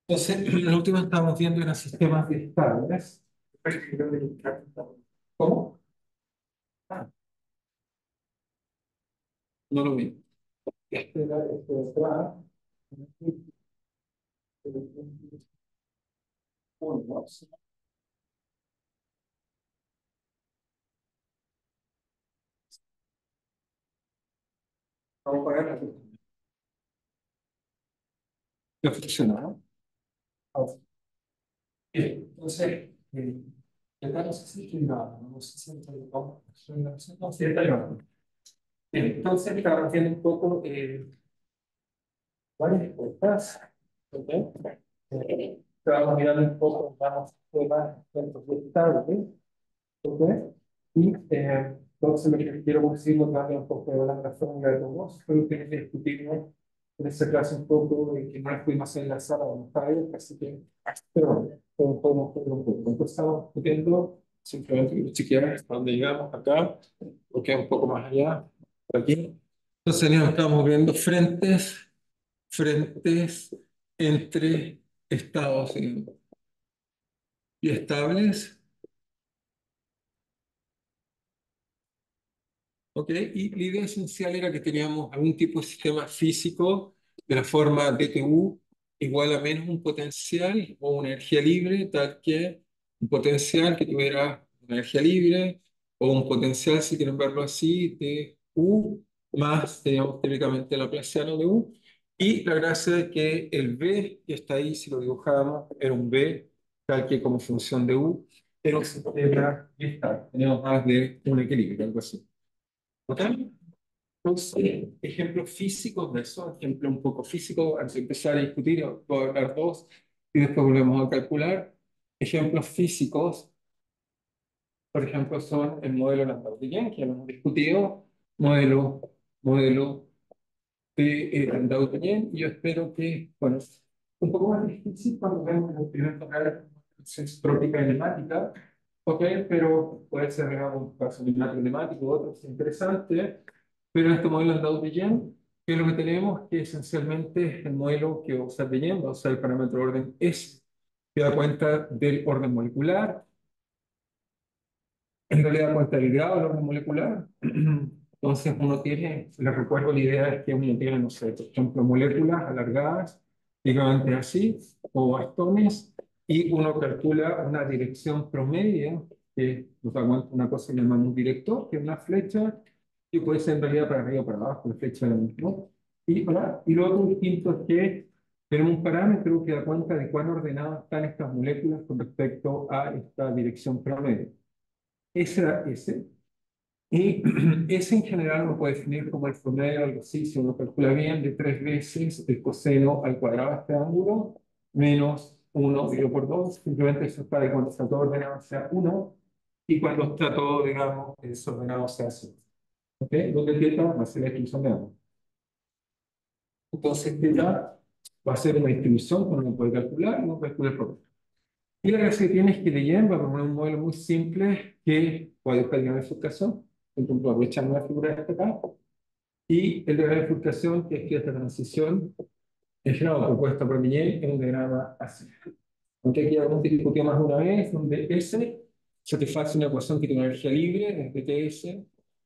Entonces, en la última estábamos viendo eran sistemas estables. ¿Cómo? Ah, no lo vi. Este era este de atrás. Uno, ¿sí? Vamos a poner aquí. Ya funciona, ¿no? Ahora, bien, entonces, acá no sé si estoy grabando, no sé si estoy grabando. No, sí, está grabando. Bien, entonces estábamos viendo un poco varias cosas. ¿Ok? Estábamos mirando un poco, vamos, temas dentro de estable. ¿Ok? Y entonces lo que quiero decir es darle un poco de la razón de todos. Creo que discutimos en esa clase un poco de que no estuvimos en la sala donde estaba él, así que, pero bueno, podemos ver un poco. Entonces estamos discutiendo simplemente que chequear hasta dónde llegamos acá, porque es un poco más allá, por aquí. Entonces estamos viendo frentes entre estados y estables. ¿Ok? Y la idea esencial era que teníamos algún tipo de sistema físico de la forma DTU igual a menos un potencial o una energía libre, tal que un potencial que tuviera una energía libre o un potencial, si quieren verlo así, de U más, teníamos típicamente laplaciano de U. Y la gracia es que el B que está ahí, si lo dibujábamos, era un B, tal que como función de U, era un sistema estable. Teníamos más de un equilibrio, algo así. ¿Ok? Entonces, ejemplos físicos de eso, ejemplo un poco físico, antes de empezar a discutir, voy a hablar dos y después volvemos a calcular. Ejemplos físicos, por ejemplo, son el modelo Landau-Dehn, que ya lo hemos discutido, modelo de Landau-Dehn, y yo espero que, bueno, es un poco más difícil cuando vemos el primer tocar trópica y nemática, ok, pero puede ser un caso nemático, otro es interesante. Pero en este modelo andado de Yen, que es lo que tenemos, que esencialmente es el modelo que usa de Yen, va a usar el parámetro orden S, que da cuenta del orden molecular, en realidad da cuenta del grado del orden molecular. Entonces uno tiene, les recuerdo, la idea es que uno tiene, no sé, por ejemplo, moléculas alargadas, digamos así, o bastones, y uno calcula una dirección promedio, que nos da cuenta una cosa que llamamos un director, que es una flecha, y puede ser en realidad para arriba o para abajo, la flecha es lo mismo. Y lo otro distinto es que tenemos un parámetro que da cuenta de cuán ordenadas están estas moléculas con respecto a esta dirección promedio. Ese era ese. Y ese en general uno puede definir como el promedio, algo así, si uno calcula bien, de 3 veces el coseno al cuadrado de este ángulo, menos 1 dividido por 2. Simplemente eso es para que cuando está todo ordenado sea 1 y cuando está todo, digamos, desordenado sea 0. ¿Ok? Donde θ va a ser la distribución de ambos. Entonces, θ va a ser una distribución que uno puede calcular y uno calcula el promedio. Y la gracia que tiene es que Leyen va a proponer un modelo muy simple que puede buscar el diagrama de bifurcación. Por ejemplo, aprovechando la figura de este acá. Y el diagrama de bifurcación, que es que esta transición es grado propuesta por Leyen, es un diagrama así. Aunque aquí ya hemos discutido más de una vez, donde S satisface una ecuación que tiene una energía libre, desde TS,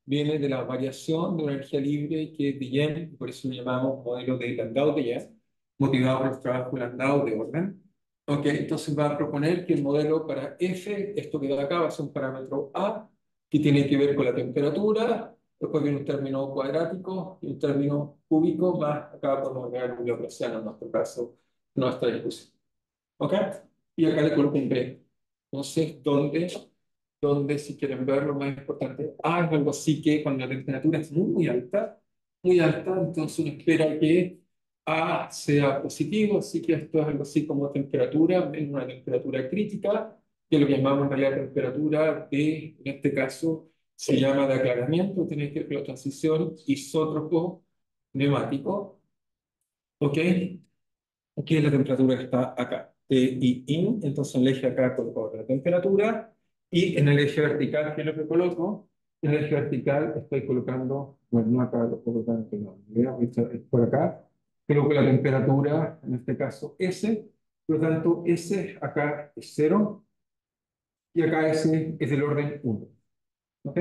viene de la variación de una energía libre que es Leyen, y por eso lo llamamos modelo de Landau-Dehn, motivado por el trabajo de Landau de orden. Ok, entonces va a proponer que el modelo para F, esto que da acá va a ser un parámetro A, que tiene que ver con la temperatura, después viene un término cuadrático y un término cúbico, más acá podemos ver un laplaciano en nuestro caso, nuestra discusión. ¿Ok? Y acá le coloco un B. Entonces, ¿dónde si quieren ver lo más importante? A es algo así que cuando la temperatura es muy alta, entonces uno espera que A sea positivo, así que esto es algo así como temperatura, en una temperatura crítica, que lo que llamamos en realidad temperatura de, en este caso, se llama de aclaramiento, tiene que ver con la transición isótropo neumático, ¿ok? Aquí la temperatura está acá. Y in, entonces en el eje acá coloco la temperatura y en el eje vertical, ¿qué es lo que coloco? En el eje vertical estoy colocando, bueno, no acá lo coloco tanto, no, mira, esto es por acá, coloco la temperatura, en este caso S, Por lo tanto, ese acá es 0 y acá ese es del orden 1. ¿Ok?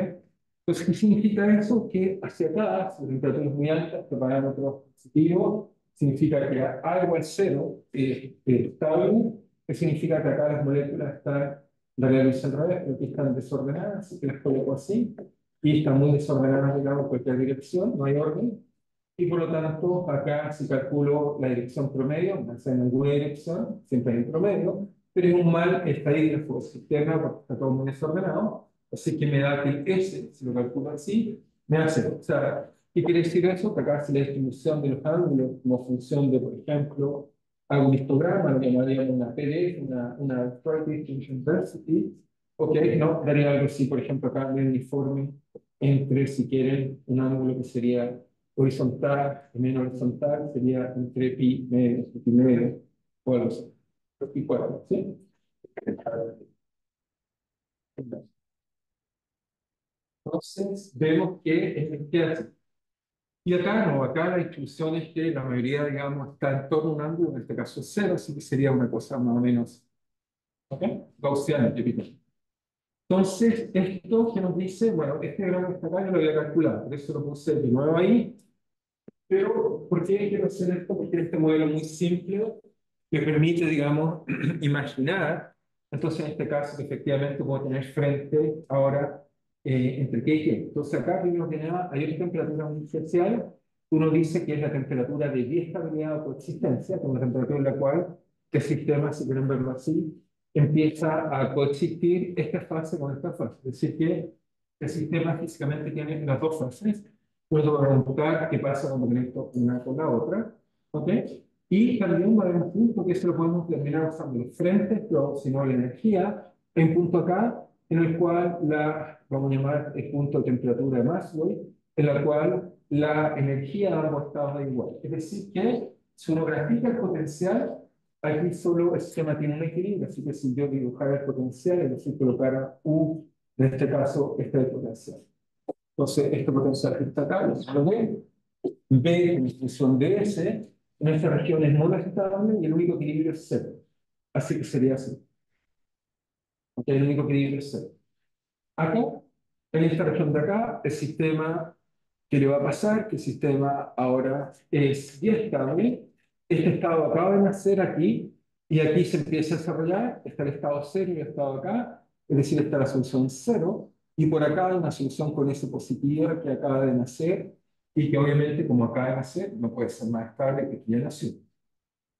Entonces, ¿qué significa eso? Que hacia acá, si la temperatura es muy alta, este parámetro positivo, significa que A igual 0 es estable, que significa que acá las moléculas están, la realizo al revés, pero aquí están desordenadas, así que las coloco así, y están muy desordenadas, digamos, en cualquier dirección, no hay orden, y por lo tanto, acá si calculo la dirección promedio, no sé en ninguna dirección, siempre hay un promedio, pero es un mal estadígrafo sistema porque está todo muy desordenado. Así que me da que S, si lo calculo así, me da 0. O sea, ¿qué quiere decir eso? Que acá si la distribución de los ángulos como función de, por ejemplo, hago un histograma, lo llamaríamos una PDF, una Price Distribution Density, ok, no, daría algo así, por ejemplo, acá un uniforme entre, si quieren, un ángulo que sería horizontal y menos horizontal, sería entre pi medio, o algo así. Pi cuadrado, ¿sí? Entonces, vemos que es que hace. Y acá no, acá la distribución es que la mayoría, digamos, está en torno a un ángulo, en este caso es 0, así que sería una cosa más o menos, ¿ok? Gaussiana, típica. Entonces, esto que nos dice, bueno, este grano que está acá yo lo voy a calcular, por eso lo puse de nuevo ahí, pero ¿por qué quiero hacer esto? Porque este modelo muy simple me permite, digamos, imaginar, entonces en este caso, que efectivamente puedo tener frente ahora entre qué y qué. Entonces acá, primero que nada, hay una temperatura muy especial. Uno dice que es la temperatura de biestabilidad o coexistencia, con la temperatura en la cual el sistema, si quieren verlo así, empieza a coexistir esta fase con esta fase. Es decir, que el sistema físicamente tiene las dos fases. Puedo preguntar qué pasa cuando conecto una con la otra. ¿Ok? Y también va a haber un punto que eso lo podemos determinar usando los frentes, pero si no la energía. Hay un punto acá en el cual vamos a llamar el punto de temperatura de Maxwell, en la cual la energía de ambos estados es igual. Es decir, que si uno grafica el potencial, aquí solo el sistema tiene un equilibrio, así que si yo dibujara el potencial, es decir, colocara U, en este caso, este es el potencial. Entonces, este potencial que está acá, yo solo D, B en función de S, en esta región es no estable y el único equilibrio es cero. Así que sería así. Ok, el único equilibrio es cero. Acá, en esta región de acá, el sistema, ¿qué le va a pasar? Que el sistema ahora es biestable. Este estado acaba de nacer aquí y aquí se empieza a desarrollar. Está el estado cero y el estado acá, es decir, está la solución cero. Y por acá hay una solución con S positiva que acaba de nacer y que obviamente como acaba de nacer no puede ser más estable que ya nació.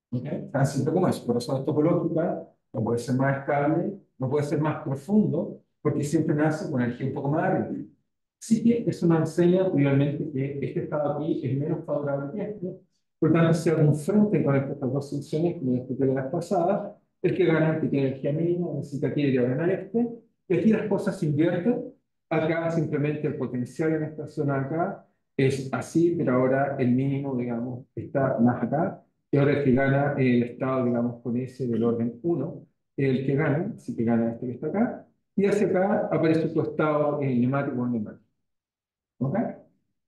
¿Okay? Tan simple como eso. Por razón topológica, no puede ser más estable, no puede ser más profundo, porque siempre nace con energía un poco más arriba. Sí que eso nos enseña, obviamente, que este estado aquí es menos favorable que este. Por tanto, si hago un frente con estas dos soluciones, como expliqué las pasadas, el que gana, el que tiene energía mínima, necesita que ir a ganar este. Y aquí las cosas se invierten. Acá simplemente el potencial en esta zona acá es así, pero ahora el mínimo, digamos, está más acá. Y ahora el que gana el estado, digamos, con ese del orden 1, el que gana, así que gana este que está acá, y hacia acá aparece tu estado neumático o neumático. ¿Ok?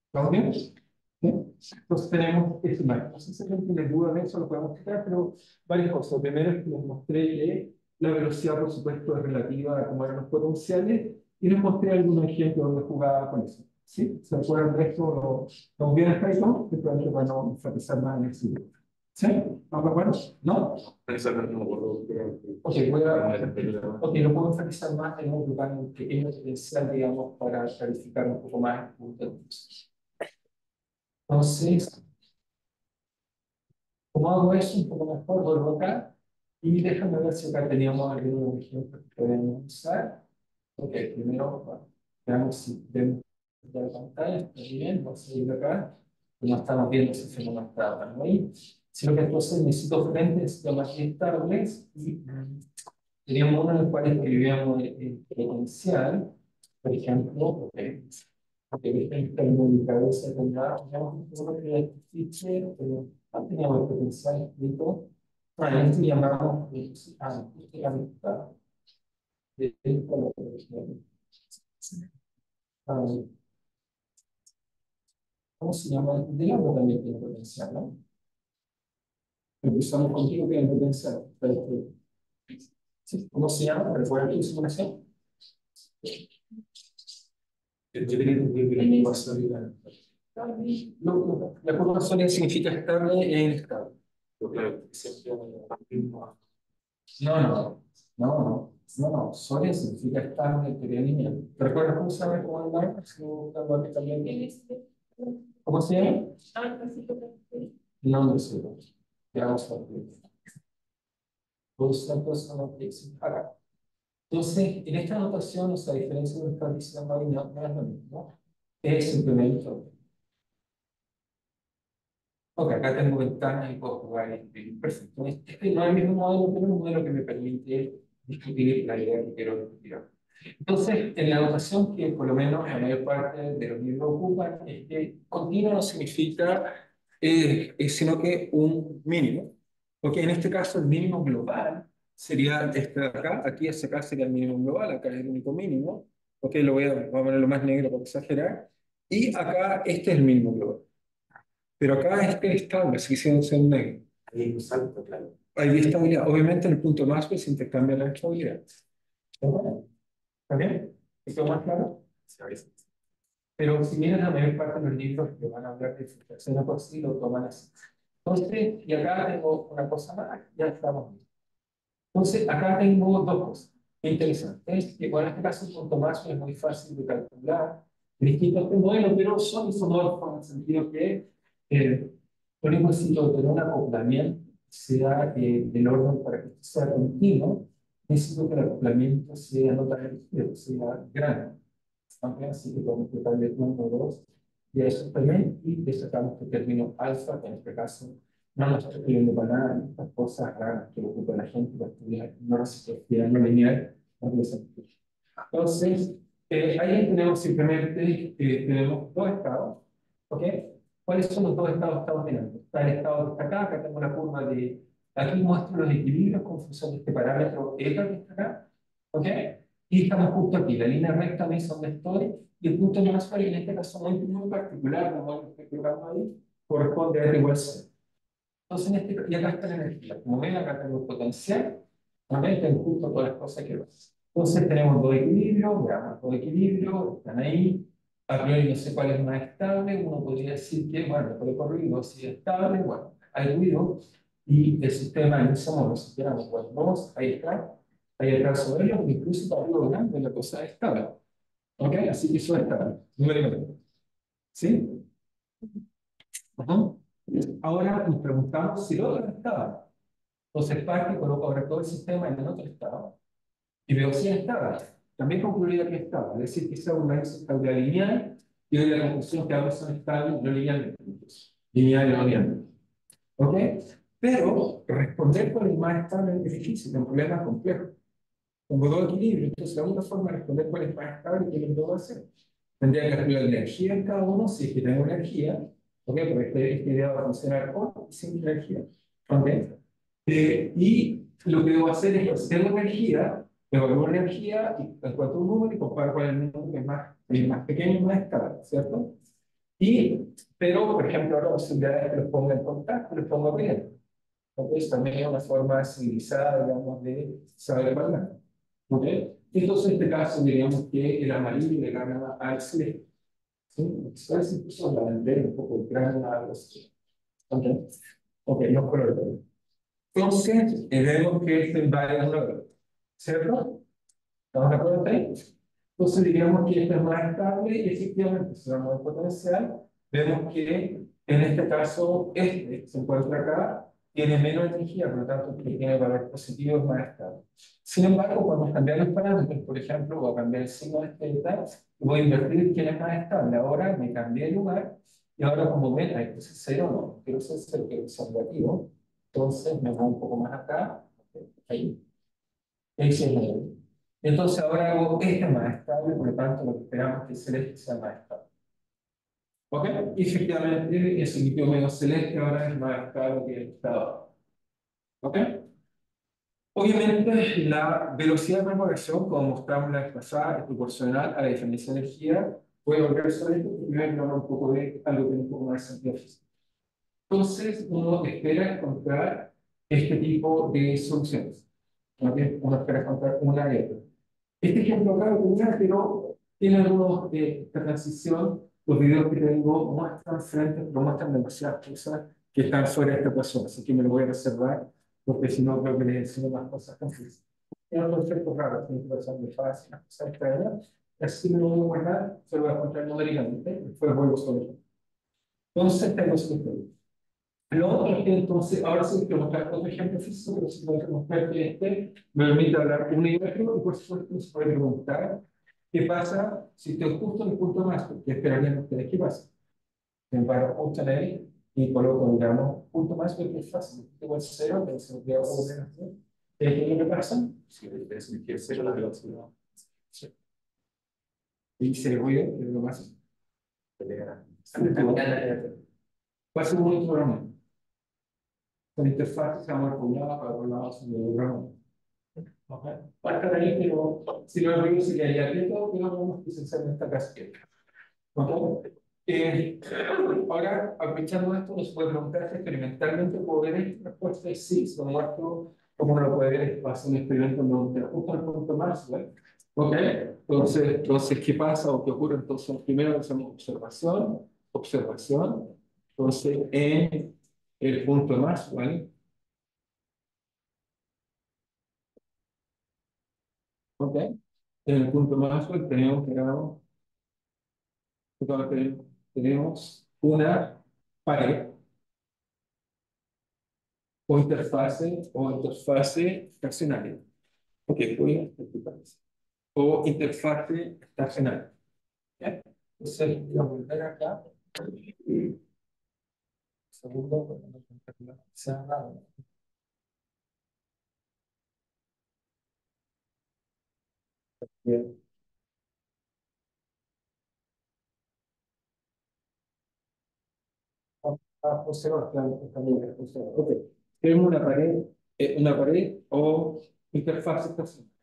¿Estamos bien? ¿Sí? Entonces tenemos esta imagen. No sé si alguien tiene duda de eso, lo podemos quitar, pero varias cosas. Lo primero es que les mostré que la velocidad, por supuesto, es relativa a cómo eran los potenciales, y les mostré algunos ejemplos donde jugaba con eso. ¿Sí? ¿Se acuerdan de esto? ¿Estamos bien hasta ahí, no? Después van a enfatizar más en el siguiente. ¿Sí? ¿No me acuerdo? ¿No? Ok, ok, lo puedo enfatizar más en un lugar que es potencial, digamos, para clarificar un poco más el punto de vista. Entonces, como hago eso un poco mejor, vuelvo acá y déjame ver si acá teníamos algunos ejemplos que podemos usar. Ok, primero, bueno, veamos si vemos la pantalla, está bien, vamos a ir acá. No estamos viendo si se nos está dando ahí. Sino que entonces necesito frentes más estables y teníamos uno en el cual escribíamos el potencial, por ejemplo, porque esta es mi cabeza tendrá, digamos, todo que existe, pero no teníamos el potencial escrito. Bueno, esto llamamos la mitad del color. ¿Cómo se llama? De la también tiene potencial, ¿no? Empezamos contigo que hay potencial. ¿Sí? ¿Cómo se llama? ¿Recuerdas tu simulación? Yo tenía entendido que la curva sólida. No, la curva sólida significa estable e inestable. Pero claro, siempre no. Sólida significa estable en teoría lineal. ¿Recuerdas cómo se llama cómo andar? ¿Cómo se llama? No, no sé. Veamos a ver. Dos datos son acá. Entonces, en esta notación, o sea, a diferencia de lo que está diciendo ahí, no es lo mismo. Es simplemente. Ok, acá tengo ventanas y puedo jugar perfecto. Este no es el mismo modelo, pero es un modelo que me permite discutir la idea que quiero discutir. Entonces, en la notación que por lo menos la mayor parte de los libros ocupan, es que continuo no significa sino que un mínimo. Porque en este caso el mínimo global sería este de acá, aquí ese acá sería el mínimo global, acá es el único mínimo. Ok, voy a poner lo más negro para exagerar. Y acá este es el mínimo global. Pero acá este estable, sigue siendo un negro. Hay un salto, claro. Hay estabilidad. Obviamente en el punto más pues se intercambia la estabilidad. ¿Está bien? ¿Esto más claro? Sí, a veces. Pero si bien la mayor parte de los libros que van a hablar de frustración por sí lo toman así. Entonces, y acá tengo una cosa más, ya estamos bien. Entonces, acá tengo dos cosas interesantes. Que, bueno, en este caso, el punto más es muy fácil de calcular. Distintos este modelo, pero son isomorfos en el sentido que por ejemplo, necesito tener un acoplamiento sea del orden para que esto sea continuo, necesito que el acoplamiento sea no tan ligero, sea grande. Así que podemos tocarle 1, 2, y a eso también, y le sacamos el término alfa, que en este caso no nos está escribiendo para nada, estas cosas raras que ocupa la gente para estudiar no reciprocidad no lineal, no tiene sentido. Entonces, ahí tenemos simplemente, tenemos dos estados, ¿ok? ¿Cuáles son los dos estados que estamos teniendo? Está el estado que está acá, acá tengo una curva de, aquí muestro los equilibrios con función de este parámetro eta que está acá, ¿ok? Y estamos justo aquí, la línea recta me dice dónde estoy, y el punto más en este caso muy particular, como lo estoy colocando ahí, corresponde a este igual 0. Entonces, y acá está la energía. Como ven, acá tengo el potencial, también tengo justo todas las cosas que van. Entonces, tenemos dos equilibrios, veamos dos equilibrios, están ahí. A priori no sé cuál es más estable, uno podría decir que, bueno, por el corrido, si es estable, bueno, hay ruido, y el sistema en ese modo, si queramos, pues, dos, ahí está, hay el caso de ellos, incluso para algo grande la cosa es estable. ¿Ok? Así que eso es estable, numéricamente. ¿Sí? Ajá. Ahora nos preguntamos si el otro estaba. Entonces, Parque coloca ahora todo el sistema en el otro estado y veo si estaba. También concluiría que estaba, es decir, que sea una estabilidad lineal y hoy la conclusión que ambos son estables no linealmente. Lineal y no linealmente. ¿Ok? Pero responder cuál es más estable es difícil, es un problema complejo. Como dos equilibrios, entonces la única forma de responder cuál es más estable que lo puedo hacer. Tendría que calcular la energía en cada uno, si es que tengo energía, ¿ok? Porque esta idea va a funcionar con y sin energía, ¿ok? Y lo que debo hacer es que si tengo energía, evalúo la energía y encuentro un número y comparo con el número que es más pequeño y más estable, ¿cierto? Pero, por ejemplo, ahora la posibilidad es que los ponga en contacto, los ponga bien. Entonces, también es una forma civilizada, digamos, de saber evaluar. ¿Ok? Entonces, en este caso, diríamos que el amarillo le gana al celeste. ¿Sí? Entonces, incluso la bandera un poco grana algo así. ¿Ok? Ok, los colores. Entonces, vemos que este va en una vez. ¿Cierto? ¿Estamos de acuerdo ahí? Entonces, diríamos que este es más estable y efectivamente, si vamos al potencial, vemos que en este caso, este que se encuentra acá tiene menos energía, por lo tanto, que tiene valor positivo es más estable. Sin embargo, cuando cambiar los parámetros, por ejemplo, voy a cambiar el signo de este y tal, voy a invertir quién es más estable. Ahora me cambié de lugar y ahora, como ven, ahí puse 0, no, quiero ser 0, quiero ser negativo. Entonces, me voy un poco más acá, ahí. Ese es el. Entonces ahora hago este más estable, por lo tanto lo que esperamos es que el celeste sea más estable. ¿Ok? Y efectivamente ese líquido medio celeste ahora es más estable que el estado. ¿Ok? Obviamente la velocidad de propagación, como mostramos la vez pasada, es proporcional a la diferencia de energía. Voy a volver sobre esto, pero primero hablar un poco de algo que tiene un poco más de sentido físico. Entonces uno espera encontrar este tipo de soluciones. ¿Ok? Uno espera encontrar una y otra. Este ejemplo acá lo tenía, pero tiene algunos de esta transición. Los videos que tengo muestran frente, pero muestran demasiadas cosas que están fuera de esta ecuación, así que me lo voy a reservar, porque si no creo que les enseño más cosas confusas. Tiene otros efectos raros, tiene que pasar de fase, las cosas extrañas, así me lo voy a guardar, se lo voy a encontrar numéricamente, después vuelvo sobre eso. Entonces tengo ese ejemplo. Lo otro es que entonces, ahora sí quiero mostrar otro ejemplo físico, pero si tengo que mostrar que este me permite hablar uno y otro, y por supuesto se puede preguntar qué pasa si estoy justo en el punto más, porque esperarían ustedes qué pasa. Me paro justo en él y coloco, digamos, punto más, porque es fácil. Igual cero, pero se lo voy a volver a hacer. ¿Qué es lo que pasa? Si es que cero la velocidad. Sí. Y se le voy a es lo más. Pasa un otro programa. La interfaz se llama por un lado, para otro lado se le borra. Okay. Va a estar ahí, pero si lo veo, si hay abierto, que no vamos a precisar en esta casqueta. Okay. Ahora, aprovechando esto, nos puede preguntar si experimentalmente puedo ver esta respuesta es sí, se lo muestro como uno lo puede ver, hacer un experimento donde justo al punto más, ¿vale? Ok, entonces, ¿qué pasa o qué ocurre? Entonces, primero hacemos observación, observación, entonces, en el punto más, ¿vale? Ok, en el punto más, pues, tenemos una pared o interfase estacionaria. Ok, voy a explicar eso. O interfase estacionaria. ¿Ya? Entonces, voy a volver acá. Y segundo, cerrado. Bien. José, claro, está muy bien, José. Ok, tenemos una pared o interfaz estacionaria.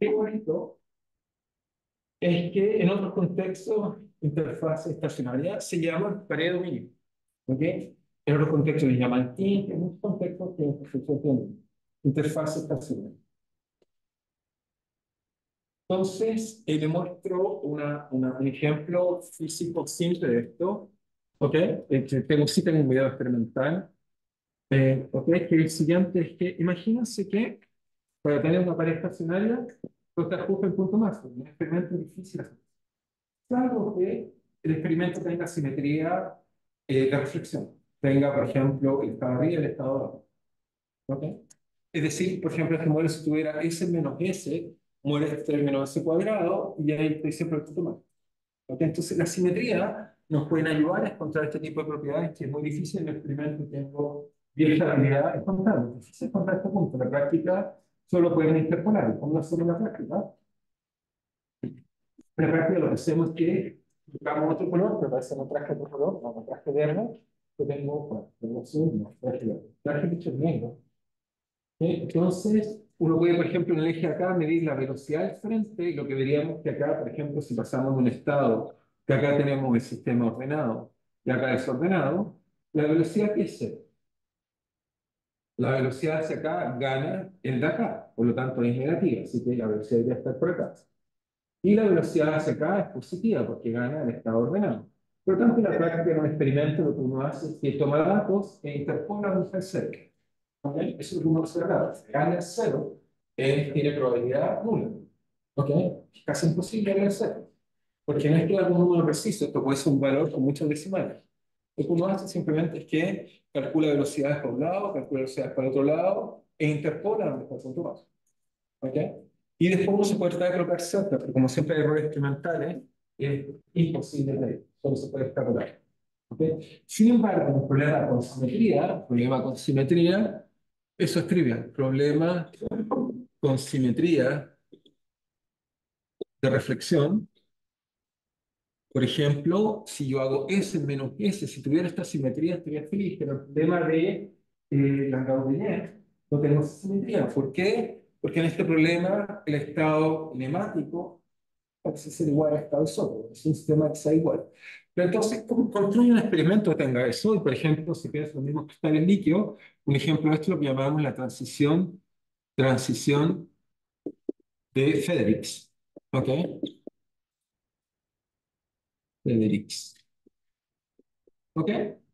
Qué bonito es que en otros contextos, interfaz estacionaria se llama pared de dominio. ¿Ok? En otros contextos se llaman int, en muchos contextos tienen construcción de interfaz estacionaria. Entonces, le muestro un ejemplo físico simple de esto. ¿Ok? Sí tengo un video experimental. ¿Ok? Que el siguiente es que, imagínense que para tener una pared estacionaria, tú estás justo en punto máximo. Un experimento difícil. Salvo que el experimento tenga simetría de reflexión. Tenga, por ejemplo, el estado arriba y el estado abajo. ¿Ok? Es decir, por ejemplo, este modelo si tuviera S menos S, muere este menos S cuadrado y ahí estoy siempre el punto más. ¿Ok? Entonces, la simetría nos pueden ayudar a encontrar este tipo de propiedades que es muy difícil en el experimento. Tengo vieja habilidad encontrarlo. Es difícil encontrar este punto. En la práctica solo pueden interpolar. ¿Cómo lo hacemos en la práctica? En la práctica lo que hacemos es que buscamos otro color, pero parece no traje otro color, no traje verde, que tengo, bueno, tengo azul, no, traje dicho negro. Entonces, uno puede, por ejemplo, en el eje acá medir la velocidad del frente y lo que veríamos que acá, por ejemplo, si pasamos de un estado que acá tenemos el sistema ordenado y acá desordenado, la velocidad que es cero. La velocidad hacia acá gana el de acá, por lo tanto es negativa, así que la velocidad debería estar por acá. Y la velocidad hacia acá es positiva porque gana el estado ordenado. Por lo tanto, en la práctica de un experimento lo que uno hace es que toma datos e interpone un cerca. ¿Ok? Eso es lo que uno observa. Si gana el cero, tiene probabilidad nula. ¿Ok? Es casi imposible ganar el cero. Porque no es que algún número preciso, esto puede ser un valor con muchas decimales. Lo que uno hace simplemente es que calcula velocidades para un lado, calcula velocidades para otro lado, e interpola donde está el punto más. ¿Ok? Y después uno se puede tratar de colocar cerca, pero como siempre hay errores experimentales, es imposible de ver, solo se puede extrapolar. ¿Ok? Sin embargo, problema con simetría, eso es trivial. Problema con simetría de reflexión. Por ejemplo, si yo hago S menos S, si tuviera esta simetría estaría feliz, pero el problema de la Gaussiana no tenemos simetría. ¿Por qué? Porque en este problema el estado nemático parece ser igual al estado isótropo, es un sistema que sea igual. Pero entonces, construye un experimento que tenga eso, y por ejemplo, si piensas lo mismo que está en el líquido, un ejemplo de esto es lo que llamamos la transición de Fredericks. ¿Ok? Fredericks. ¿Ok?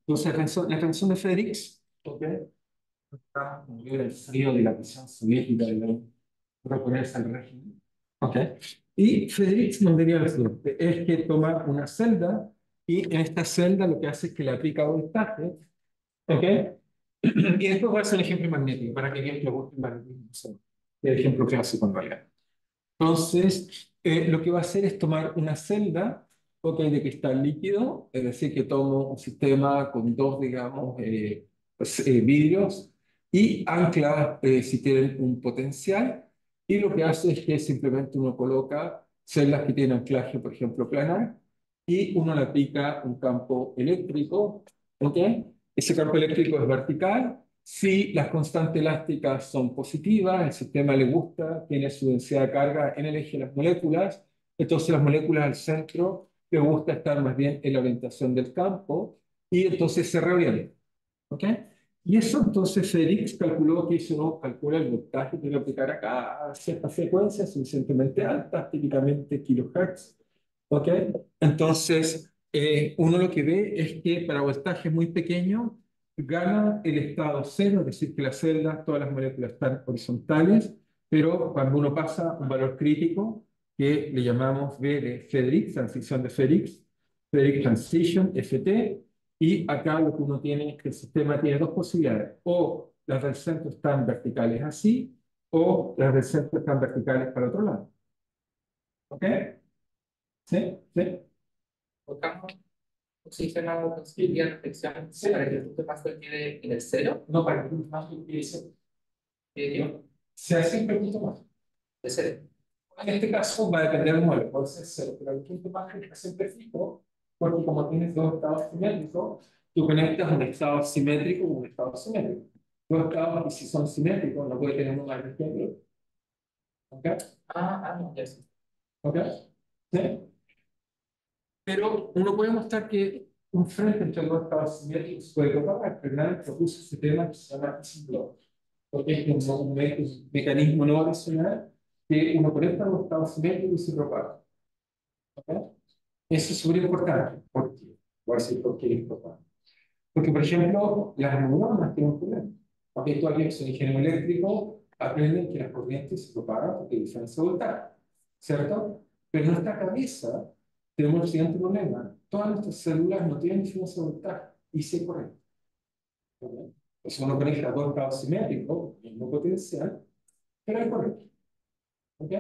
Entonces, la transición de Fredericks, ¿ok? Está muy bien el frío de la prisión soviética de proponerse al régimen. ¿Ok? Y Fredericks nos diría lo siguiente, es que toma una celda y en esta celda lo que hace es que le aplica voltaje. ¿Ok? Y después voy a hacer un ejemplo magnético para que bien le guste el magnetismo. El ejemplo clásico en realidad. Entonces, lo que va a hacer es tomar una celda, ok, de cristal líquido, es decir, que tomo un sistema con dos, digamos, vidrios y ancla, si tienen un potencial, y lo que hace es que simplemente uno coloca celdas que tienen anclaje, por ejemplo, planar, y uno le aplica un campo eléctrico, ok. Ese campo eléctrico es vertical. Si las constantes elásticas son positivas, el sistema le gusta, tiene su densidad de carga en el eje de las moléculas, entonces las moléculas al centro le gusta estar más bien en la orientación del campo y entonces se reorientan. ¿Ok? Y eso entonces Felix calculó que si uno calcula el voltaje que debe aplicar acá a ciertas frecuencias suficientemente altas, típicamente kilohertz. ¿Ok? Entonces, uno lo que ve es que para voltajes muy pequeños gana el estado cero, es decir, que las celdas, todas las moléculas están horizontales, pero cuando uno pasa un valor crítico, que le llamamos V de Fredericks, transición de Fredericks, Fredericks Transition, FT, y acá lo que uno tiene es que el sistema tiene dos posibilidades, o las del centro están verticales así, o las del centro están verticales para otro lado. ¿Ok? ¿Sí? ¿Sí? Colocamos un sistema de conseguiría reflexión Sí. para que el punto de Pascal quede en el cero, No, para que más lo que dice, digo, sea siempre un poquito más. de cero. En este caso va a depender del modelo, puede ser cero, pero el punto más es siempre fijo, porque como tienes dos estados simétricos, tú conectas un estado simétrico con un estado simétrico. Dos estados que si son simétricos no puede tener uno más que el otro. ¿Ok? No, ya sé. ¿Ok? ¿Sí? Pero uno puede mostrar que un frente entre dos estados simétricos puede propagar. Fernández propuso ese tema que se llama Isinglass, porque es un mecanismo no racional que uno conecta dos estados simétricos y se propaga. ¿Ok? Eso es súper importante. ¿Por qué? Voy a decir por qué es importante. Porque, por ejemplo, las neuronas tienen un problema. Porque tú aquí en ingeniero eléctrico aprenden que las corrientes se propagan porque hay diferencia de voltaje, ¿cierto? Pero en nuestra cabeza tenemos el siguiente problema. Todas nuestras células no tienen diferencia de voltaje y se corriente. ¿Ok? Entonces uno conecta dos estados simétricos, mismo potencial, pero hay corriente. ¿Ok?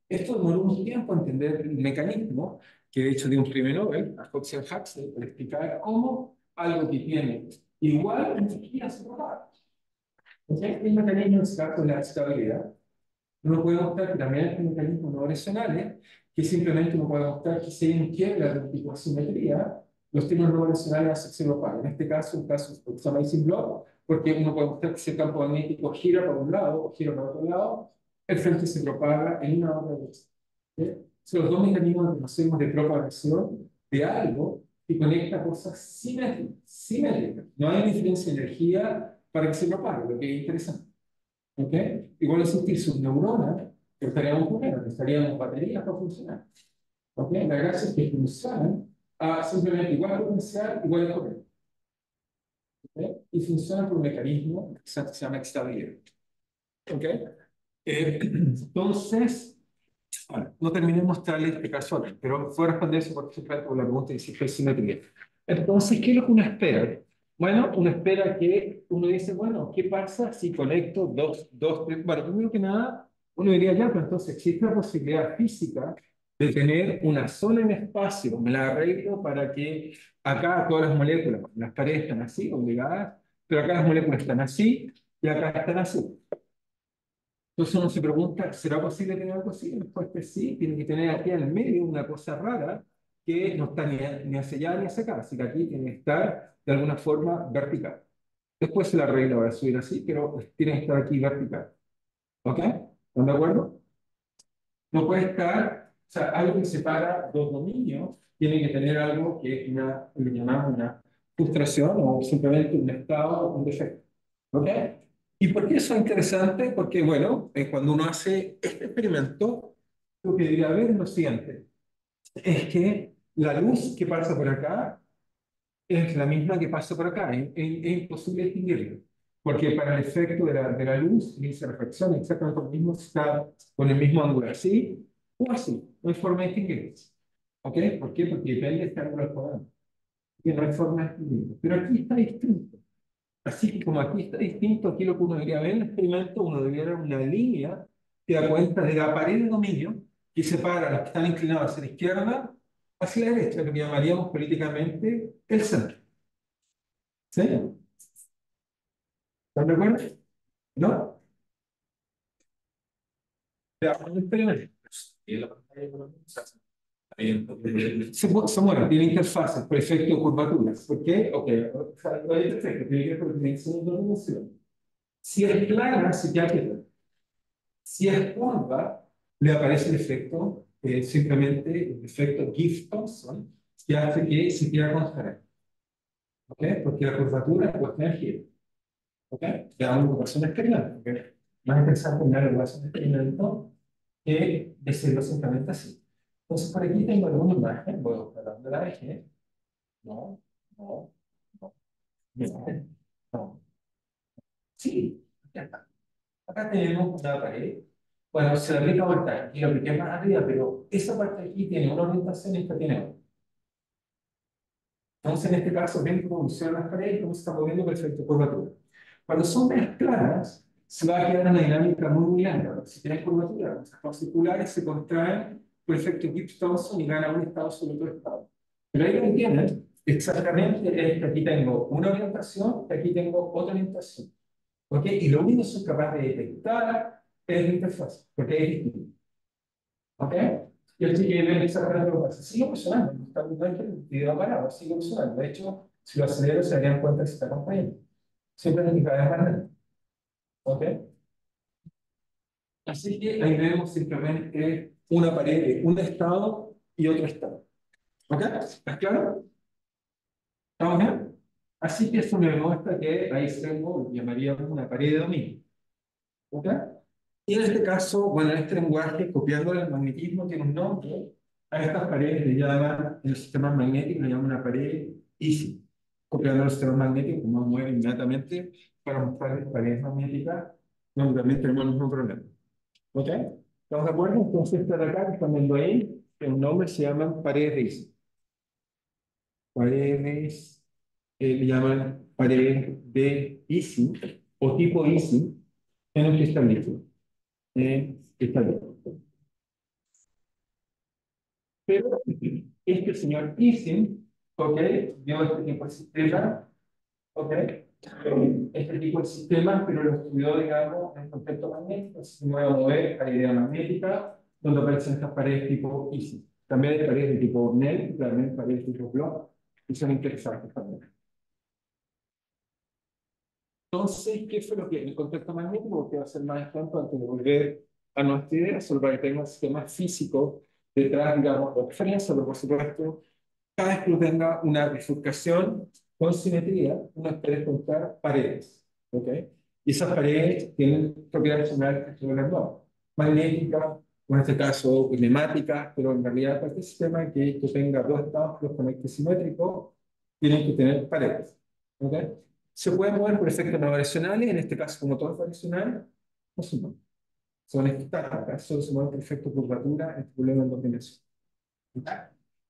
Esto demoró un tiempo entender el mecanismo, que de hecho dio un premio Nobel a Coxian Huxley para explicar cómo algo que tiene igual energía se propaga. ¿Ok? El mecanismo en este caso es la estabilidad. Uno puede mostrar que también hay mecanismos no racionales, que simplemente uno puede mostrar que si hay un quiebre de tipo de simetría, los términos no racionales hacen que se propaguen. En este caso, un caso que se llama Ising Block, porque uno puede mostrar que si el campo magnético gira por un lado o gira por otro lado, el frente se propaga en una u otra dirección. ¿Ok? Son los dos mecanismos que conocemos de propagación de algo que conecta cosas simétricas. Simétricas. No hay diferencia de energía para que se propague, lo que es interesante. ¿Ok? Igual existir sus neuronas, que estaríamos con ellas, estaríamos baterías para funcionar. ¿Ok? La gracia es que funcionan a simplemente igual potencial, igual corriente. ¿Ok? Y funcionan por un mecanismo que se llama estabilidad. ¿Ok? Entonces, bueno, no terminé de mostrarle explicaciones, pero fue responder eso porque siempre con la pregunta de si fue simetría. Entonces, ¿qué es lo que uno espera? Bueno, uno espera que uno dice, bueno, ¿qué pasa si conecto bueno, primero que nada, uno diría ya, pero entonces existe la posibilidad física de tener una zona en espacio, me la arreglo para que acá todas las moléculas, bueno, las paredes están así, obligadas, pero acá las moléculas están así y acá están así. Entonces uno se pregunta, ¿será posible tener algo así? La respuesta es sí, tiene que tener aquí en el medio una cosa rara que no está ni hacia allá ni hacia acá, así que aquí tiene que estar de alguna forma vertical. Después se la regla va a subir así, pero tiene que estar aquí vertical. ¿Ok? ¿Están de acuerdo? No puede estar sea, algo que separa dos dominios tiene que tener algo que es una, lo que llamamos una frustración o simplemente un estado, un defecto. ¿Ok? ¿Y por qué eso es interesante? Porque, bueno, cuando uno hace este experimento, lo que debería ver es lo siguiente, es que la luz que pasa por acá es la misma que pasa por acá, es imposible distinguirla, porque para el efecto de la luz, esa refracción es exactamente lo mismo, está con el mismo ángulo así o así, no hay forma de distinguirlo. ¿Ok? ¿Por qué? Porque depende de este ángulo al cuadrado, y no hay forma de distinguirlo. Pero aquí está distinto. Así que como aquí está distinto, aquí lo que uno debería ver en el experimento, uno debería ver una línea que da cuenta de la pared de dominio que separa a los que están inclinados hacia la izquierda hacia la derecha, lo que llamaríamos políticamente el centro. ¿Sí? ¿Están de acuerdo? ¿No? Veamos el experimento. Y la pantalla por lo menos, se mueve, tiene interfaces por efecto de curvatura. ¿Por qué? Ok, o sea, hay efecto, tiene que ver con la dimensión de dimensión. Si es plana, se queda quieta. Si es curva, le aparece el efecto, simplemente el efecto Gibbs-Thompson, que hace que se quiera congelar. ¿Ok? Porque la curvatura es cuestión de giro. ¿Ok? Le damos una ecuación experimental. ¿Ok? Más interesante en la ecuación experimento que decirlo simplemente así. Entonces, por aquí tengo alguna imagen, voy a buscar dónde la dejé. No, no, no, no, no. Sí, ya está. Acá tenemos una pared. Bueno, se le aplica voltaje y lo apliqué más arriba, pero esa parte de aquí tiene una orientación y esta tiene otra. Entonces, en este caso, ven cómo funcionan las paredes y cómo se está moviendo con efecto curvatura. Cuando son medias planas, se va a quedar una dinámica muy lenta. Si tienen curvatura, las capas circulares se contraen por efecto Gibbs-Thompson y ganan un estado sobre otro estado. Pero ahí lo que tienen exactamente es que aquí tengo una orientación y aquí tengo otra orientación. ¿Ok? Y lo único que soy capaz de detectar es la interfaz, porque es distinto. ¿Ok? Y el chico ve exactamente lo que pasa. Sigue funcionando, no es que el video ha parado, sigue funcionando. De hecho, si lo acelero, se darían cuenta que se está contrayendo. Siempre es que cada vez más lento. ¿Ok? Así que ahí vemos simplemente una pared, un estado y otro estado. ¿Ok? ¿Estás claro? ¿Estamos bien? Así que eso me demuestra que ahí tengo, llamaríamos una pared de dominio. ¿Ok? Y en este caso, bueno, en este lenguaje, copiando el magnetismo, tiene un nombre. A estas paredes le llaman, en los sistemas magnéticos, le llaman una pared easy. Copiando los sistemas magnéticos, como mueve inmediatamente para mostrarles paredes magnéticas, donde también tenemos el mismo problema. ¿Ok? ¿Estamos de acuerdo? Entonces, esta de acá que están viendo ahí, el nombre se llaman paredes de easy. Paredes, le llaman paredes de easy o tipo easy en el cristal líquido. Está bien. Pero este señor Ising, ¿ok? Dio este tipo de sistema, ¿ok? Este tipo de sistema, pero lo estudió, digamos, en contexto magnético, se mueve a mover a la idea magnética, donde aparecen estas paredes tipo Ising. También hay paredes de tipo Snell, también paredes de tipo Bloch, que son interesantes también. Entonces, ¿qué fue lo que en el contexto magnético? Que va a ser más ejemplo antes de volver a nuestra idea, solo para que tenga un sistema físico detrás, digamos, de referencia, pero por supuesto cada vez que uno tenga una bifurcación con simetría, uno espera encontrar paredes. ¿Ok? Y esas paredes tienen propiedades generales que estoy hablando. Magnéticas, o en este caso climáticas, pero en realidad cualquier sistema que tenga dos estados que los conecte simétricos, tienen que tener paredes. ¿Ok? Se pueden mover por efectos no variacionales, en este caso como todo es variacional, no se mueven. Son estáticas, solo se mueven por efecto de curvatura en problemas de dos dimensiones.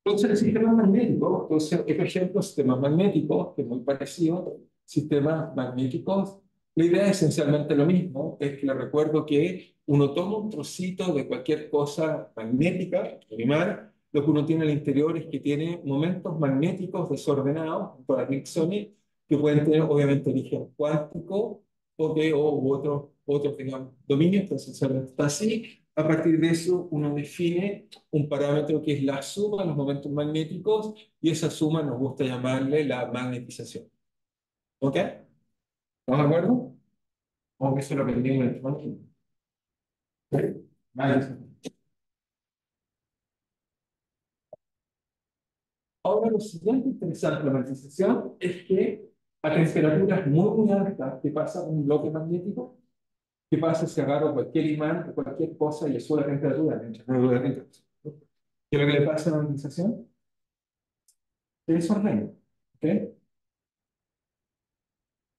Entonces, el sistema magnético, entonces, otro ejemplo, sistemas magnéticos, que es muy parecido, sistemas magnéticos, la idea es esencialmente lo mismo, es que le recuerdo que uno toma un trocito de cualquier cosa magnética, primar, lo que uno tiene al interior es que tiene momentos magnéticos desordenados, en todas las direcciones, que pueden tener obviamente origen cuántico u otros digamos, dominios, entonces esencialmente está así. A partir de eso, uno define un parámetro que es la suma de los momentos magnéticos y esa suma nos gusta llamarle la magnetización. ¿Ok? ¿Estamos de acuerdo? Como que eso lo aprendimos en el tema. Vale. Ahora, lo siguiente interesante de la magnetización es que a temperaturas muy altas, ¿qué pasa con un bloque magnético? ¿Qué pasa si agarro cualquier imán o cualquier cosa y le subo la temperatura? Mientras no lo derrito. ¿Qué es lo que le pasa a la magnetización? Se desordena. ¿Ok?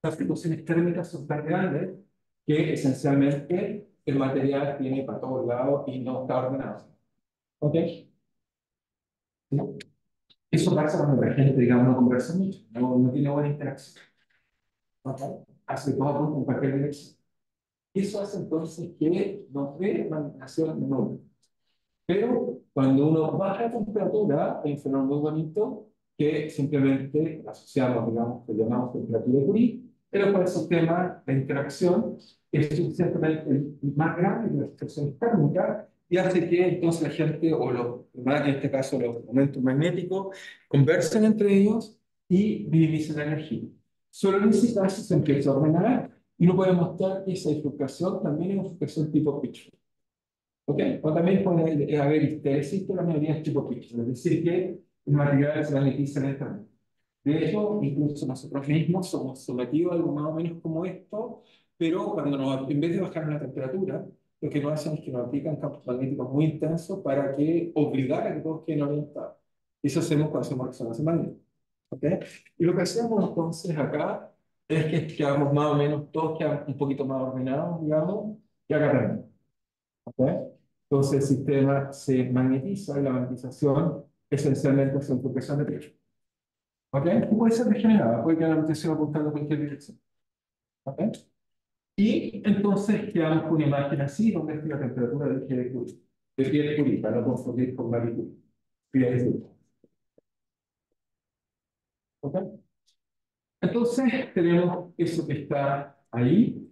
Las fluctuaciones térmicas son tan grandes que esencialmente el material tiene para todos lados y no está ordenado. ¿Ok? ¿Sí? Eso pasa cuando la gente, digamos, no conversa mucho, no tiene buena interacción. ¿Ok? Hace todo en cualquier dirección. Y eso hace entonces que nos dé manipulación de nuevo. Pero cuando uno baja la temperatura, hay un fenómeno muy bonito que simplemente asociamos, digamos, que llamamos temperatura de Curie, pero con el sistema de interacción es suficientemente más grande que la situación térmica y hace que entonces la gente, o los, en este caso los momentos magnéticos, conversen entre ellos y minimicen la energía. Solo en ese caso se empieza a ordenar y uno puede mostrar que esa bifurcación también es una bifurcación tipo Pitch. ¿Ok? O también puede haber histeresis, pero la mayoría es tipo Pitch, es decir, que el material se magnetiza lentamente. De hecho, incluso nosotros mismos somos sometidos a algo más o menos como esto, pero cuando en vez de bajar la temperatura, lo que nos hacen es que nos aplican campos magnéticos muy intensos para que obligar a que todos queden orientados. Eso hacemos cuando hacemos resonancia magnética. ¿Ok? Y lo que hacemos entonces acá es que quedamos más o menos, todos quedan un poquito más ordenados, digamos, y agarramos. ¿Ok? Entonces el sistema se magnetiza y la magnetización esencialmente es una presión de pecho. ¿Ok? Y puede ser degenerada, puede que la magnetización apuntando en cualquier dirección. ¿Ok? Y entonces quedamos con una imagen así, donde es la temperatura de pie de Curie. De pie de Curie, para no confundir con Marie Curie. Pie de Curie. ¿Ok? Entonces tenemos eso que está ahí.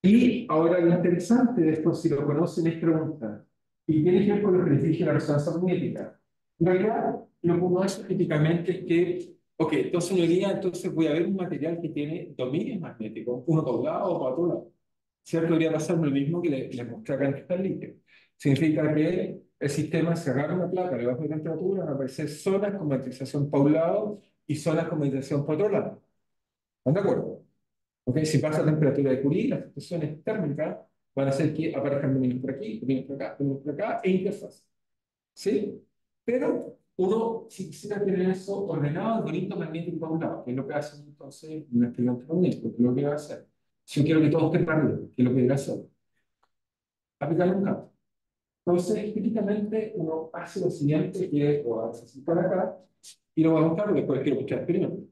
Y ahora lo interesante de esto, si lo conocen, es preguntar. Y tiene que ver con lo que les dije de la resonancia magnética. En realidad, lo que uno hace típicamente es que, ok, entonces uno diría, entonces voy a ver un material que tiene dominios magnéticos, uno para un lado o para otro lado. ¿Cierto? Debería pasar lo mismo que le mostré acá en esta línea. Significa que el sistema se agarra una placa de baja temperatura, van a aparecer zonas con magnetización para un lado y zonas con magnetización para otro lado. ¿Están de acuerdo? ¿Ok? Si pasa a temperatura de Curie, las situaciones térmicas van a hacer que aparezcan dominios por aquí, dominios por acá, dominios por acá, e interfaz. ¿Sí? Pero uno, si quisiera tener eso ordenado, el bonito magnético para un lado, que es lo que hace entonces un experimento magnético, que es lo que va a hacer. Si yo quiero que todo esté arriba, que es lo que debe hacer, aplicarle un campo. Entonces, típicamente uno hace lo siguiente, que es, lo va a hacer para acá, y lo va a buscar, después quiero buscar experimento.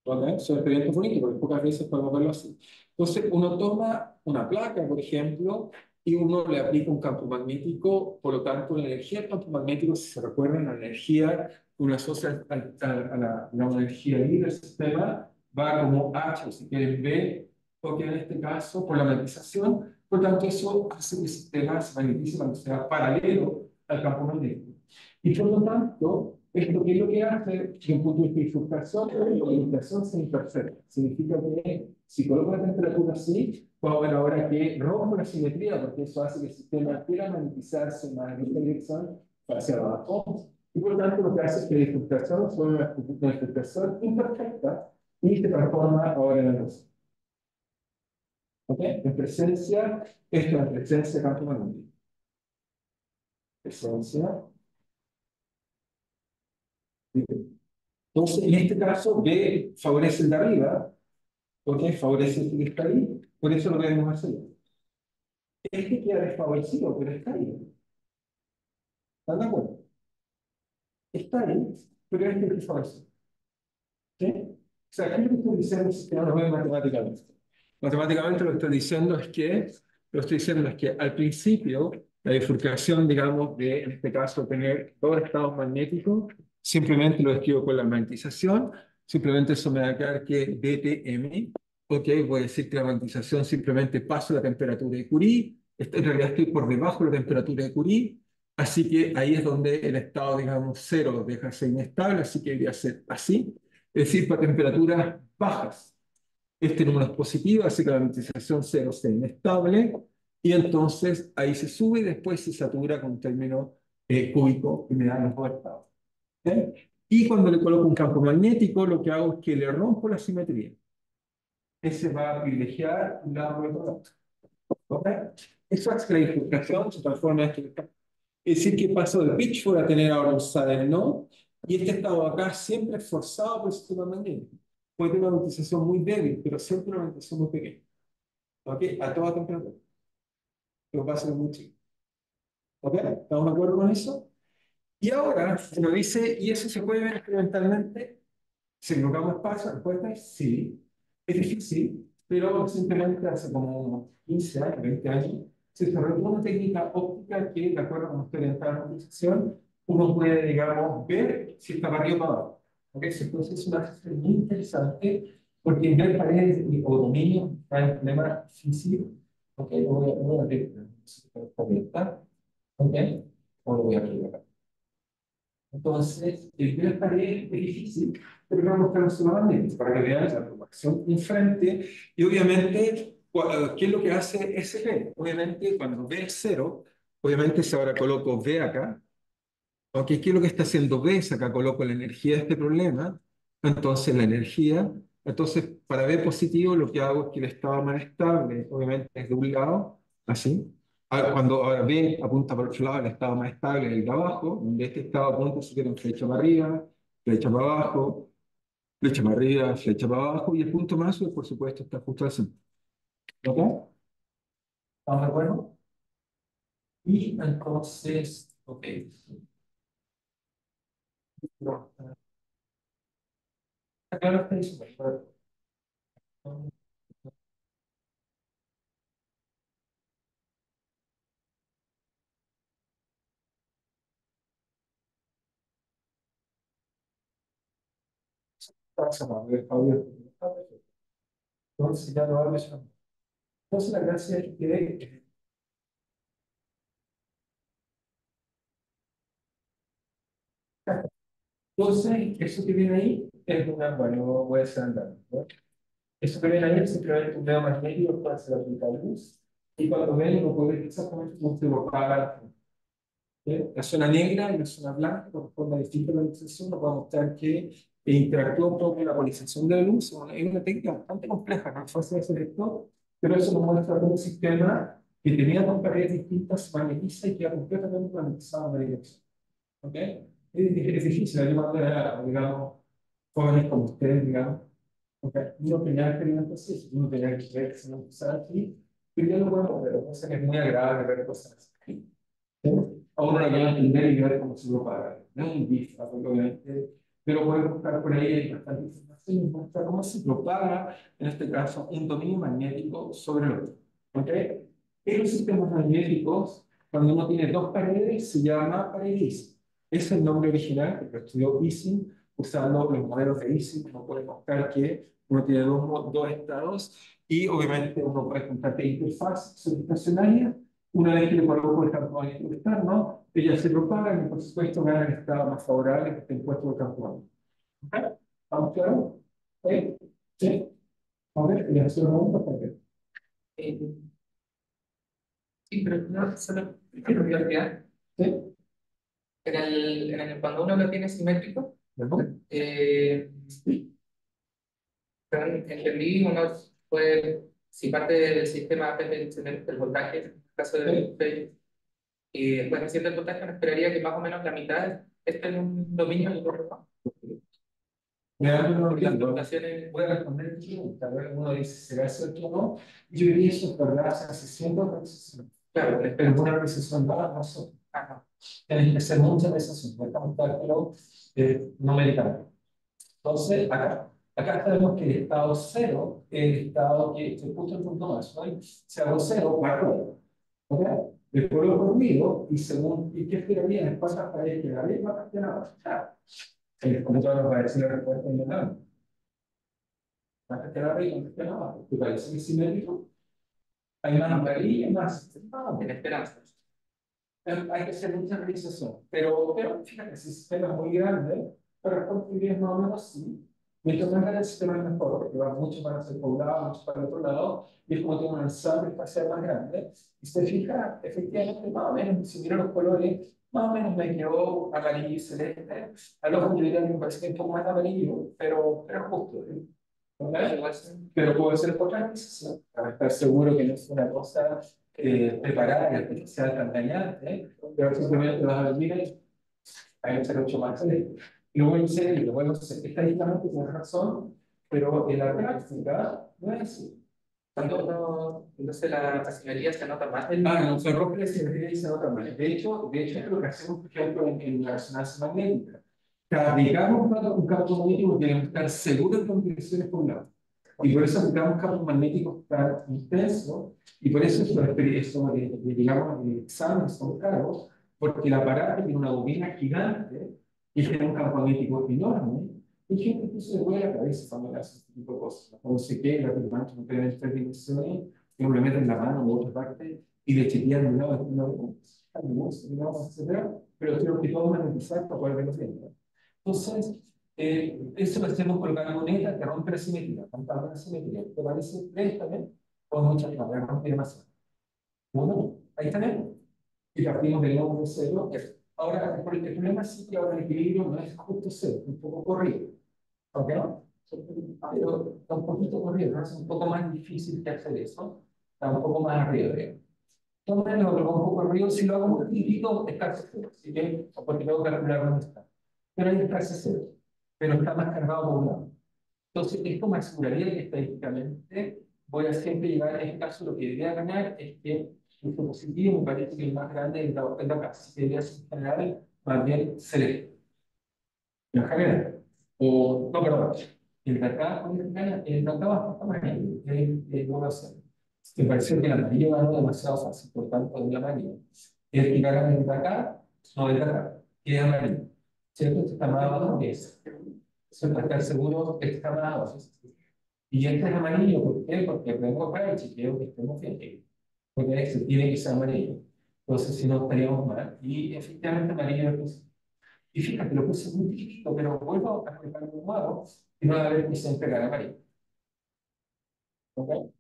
¿Ok? Son experimentos bonitos, porque pocas veces podemos verlo así. Entonces, uno toma una placa, por ejemplo, y uno le aplica un campo magnético, por lo tanto, la energía del campo magnético, si se recuerdan, la energía que uno asocia la energía libre del sistema, va como H, o si quieren B, porque en este caso, por la magnetización, por tanto, eso hace que el sistema se magnetice cuando sea paralelo al campo magnético. Y por lo tanto, esto que es lo que hace, desde un punto de vista de bifurcación, la bifurcación se imperfecta. Significa que si coloco la temperatura así, puedo ver ahora que rompo la simetría, porque eso hace que el sistema quiera magnetizarse más en esta dirección hacia abajo. Y por lo tanto, lo que hace es que la bifurcación es una bifurcación imperfecta y se transforma ahora en luz. ¿Ok? En presencia, esto es presencia de campo magnético. Presencia. Entonces, en este caso, B favorece el de arriba, porque favorece el que está ahí, por eso lo vemos hacer. Este queda desfavorecido, pero está ahí. ¿Están de acuerdo? Está ahí, pero este desfavorecido. ¿Sí? O sea, aquí lo que estoy diciendo es que no lo veo matemáticamente. Matemáticamente lo que estoy diciendo es que, al principio, la bifurcación, digamos, de, en este caso, tener dos estados magnéticos, simplemente lo escribo con la magnetización, simplemente eso me va a quedar que dTm, ok, voy a decir que la magnetización simplemente paso la temperatura de Curie, en realidad estoy por debajo de la temperatura de Curie, así que ahí es donde el estado, digamos, cero deja de ser inestable, así que debería ser así, es decir, para temperaturas bajas. Este número es positivo, así que la magnetización cero sea inestable, y entonces ahí se sube y después se satura con un término cúbico que me da los dos estados. ¿Ok? Y cuando le coloco un campo magnético, lo que hago es que le rompo la simetría. Ese va a privilegiar un lado o otro lado. ¿Ok? Eso es que la bifurcación se transforma en esto. Es decir, que paso de Pitchford a tener ahora un Sudden no, y este estado acá siempre es forzado por el sistema magnético. Puede tener una magnetización muy débil, pero siempre una magnetización muy pequeña. ¿Ok? A toda temperatura. Lo va a ser muy chico. ¿Ok? ¿Estamos de acuerdo con eso? Y ahora se nos dice, ¿y eso se puede ver experimentalmente? Si colocamos espacio, la respuesta es sí. Es difícil, pero recientemente, hace como unos 15 años, 20 años, se desarrolló una técnica óptica que, de acuerdo a cómo está orientada la utilización, uno puede, digamos, ver si está para arriba o para abajo. ¿Ok? Entonces es una cosa muy interesante, porque ver paredes o dominios está en problema difícil. ¿Ok? Lo voy a ver, si está abierta. ¿Ok? O lo voy a abrir acá. Entonces, el ver paredes es difícil, pero vamos a buscar solamente para que vean la proporción enfrente. Y obviamente, ¿qué es lo que hace SP? Obviamente, cuando B es cero, obviamente si ahora coloco B acá, ¿ok? ¿Qué es lo que está haciendo B? Si acá coloco la energía de este problema, entonces la energía, entonces para B positivo lo que hago es que el estado más estable, obviamente, es de un lado, así. Cuando ahora B apunta para otro lado, el estado más estable es el de abajo, donde este estado apunta si quieren flecha para arriba, flecha para abajo, flecha para arriba, flecha para abajo, y el punto más, por supuesto, está justo al centro. ¿Ok? ¿Estamos de acuerdo? Y entonces, ok. No, está claro hasta eso. Pasa, a ver, Pablo. Entonces ya lo hablo yo. Entonces la gracia es que, entonces, eso que viene ahí es una, bueno, puede ser andando, ¿no? Eso que viene ahí es simplemente un dedo más medio, puede ser aplicar luz, y cuando ven lo puede ver exactamente como se propaga. La zona negra y la zona blanca corresponden a distintas polarización, nos va a mostrar que interactúa un poco con la polarización de la luz. Es una técnica bastante compleja, no es fácil de hacer esto, pero eso nos muestra un sistema que tenía dos paredes distintas, se magnetiza y queda completamente magnetizado en la dirección. ¿Ok? Es difícil ayudar a, digamos, jóvenes como ustedes, digamos. ¿Ok? Uno tenía experimentos así, uno tenía que ver que se nos usaba aquí, pero ya lo podemos ver, o sea que es muy agradable ver cosas así. ¿Sí? A uno le va a entender y ver cómo se propaga. No es un GIF, obviamente, pero pueden buscar por ahí, hay bastante información y muestra cómo se propaga, en este caso, un dominio magnético sobre el otro. ¿Ok? En los sistemas magnéticos, cuando uno tiene dos paredes, se llama paredismo. Ese es el nombre original, que lo estudió Ising, usando los modelos de Ising, uno puede mostrar que uno tiene dos estados y obviamente uno puede contar que interfaz son estacionarias. Una vez que le coloco el campo magnético externo, ellas se propagan y por supuesto ganan el estado más favorable que está impuesto por el campo magnético. ¿Ok? ¿Estamos claros? ¿Sí? ¿Sí? A ver, ya se lo vamos a ver. Eh, sí, pero no, solo quiero olvidar, ¿Sí? cuando uno lo tiene simétrico, ¿Verdad? eh, entendí, uno puede, si parte del sistema depende del voltaje, en el caso ¿Sí? después haciendo el voltaje, uno esperaría que más o menos la mitad esté en un dominio del correo. Me da una Por las opinión. fluctuaciones. Voy a responder tu pregunta. A ver, uno dice, ¿será cierto o no? Y yo diría eso es verdad, hace cientos de veces. Claro, Pero una organización dada no son. ajá. Tienes que hacer muchas organizaciones, no estamos cálculo numérica. Entonces, acá sabemos que el estado cero es el estado que es justo el punto más, ¿no? Si hago cero, marco. ¿Ok? Después lo dormido y según, ¿y qué esperaría? Después hasta ahí que la ley va a cambiar. El computador nos va a decir la respuesta inmediata. Va a cambiar la ley, no cambiar nada. ¿Te parece que es simétrico? Hay más amarillo, más. No, En esperanza. hay que hacer mucha realización. Pero fíjate, si el sistema es muy grande, para construir más o menos sí. Mientras más grande el sistema es mejor, porque va mucho para ser poblado, mucho para el otro lado, y es como tiene un ensamble espacial más grande. Y se fija, efectivamente, más o menos, si mira los colores, Más o menos me quedó amarillo y celeste. A los yo diría que me parece que un poco más amarillo, pero justo. ¿Eh? ¿Verdad? Pero puedo hacer otra vez, para estar seguro que no es una cosa preparada y artificial tan dañante, ¿eh? Pero simplemente vas a ver, miren, hay un 08 más celeste. Y luego el C, y luego estadísticamente tienes razón, pero en la práctica no es así. Entonces la asimetría se nota más No, se rompe la simetría y se nota más. De hecho, es lo que hacemos, por ejemplo, en la resonancia magnética. Cada aplicamos un campo magnético, queremos estar seguros de las direcciones por un lado. Y por eso aplicamos campos magnéticos tan intensos, y por eso digamos, exámenes son caros, porque el aparato tiene una bobina gigante y tiene un campo magnético enorme, y gente que se le vuelve la cabeza cuando hace este tipo de cosas. Cuando se queda, que no pueden en tres dimensiones, que uno le mete en la mano o otra parte y le chequean de un lado, de un lado, etcétera, pero tengo que todo magnetizar para poder verlo bien, ¿no? Entonces, eso lo hacemos con la moneda que rompe la simetría, cantando la simetría. ¿Te parece? Préstame con muchas palabras, rompe demasiado. Uno, ahí tenemos. Y partimos del nuevo de cero. Ahora, el problema sí que ahora el equilibrio no es justo cero, es un poco corrido. ¿Ok? Pero está un poquito corrido, ¿no? Es un poco más difícil que hacer eso. Está un poco más arriba, digamos. Entonces, lo hago un poco arriba, si lo hago un poquitito, es casi cero. Así que, porque tengo que calcular dónde está. Pero ahí es casi cero. Pero está más cargado por un lado. Entonces, esto me aseguraría que estadísticamente voy a siempre llegar, en este caso, lo que debería ganar es que el positivo me parece que el más grande es el de acá. Así que debería ser en general más bien celeste. En general. O, no, perdón. El de acá, el de acá bastante amarillo. No lo sé. Me parece que el amarillo ganó demasiado fácil, por tanto, el amarillo. El que gana el de acá, no el de acá, que es amarillo. ¿Cierto? Este está más abajo que ese. Eso para estar seguro, este está más abajo. Y este es amarillo, ¿por qué? Porque tengo para el chequeo que estemos bien. Porque este tiene que ser amarillo. Entonces, si no, estaríamos mal. Y efectivamente, amarillo es. Y fíjate, lo puse muy chiquito, pero vuelvo a colocar un nuevo y no va a ver que se entrega amarillo. ¿Ok?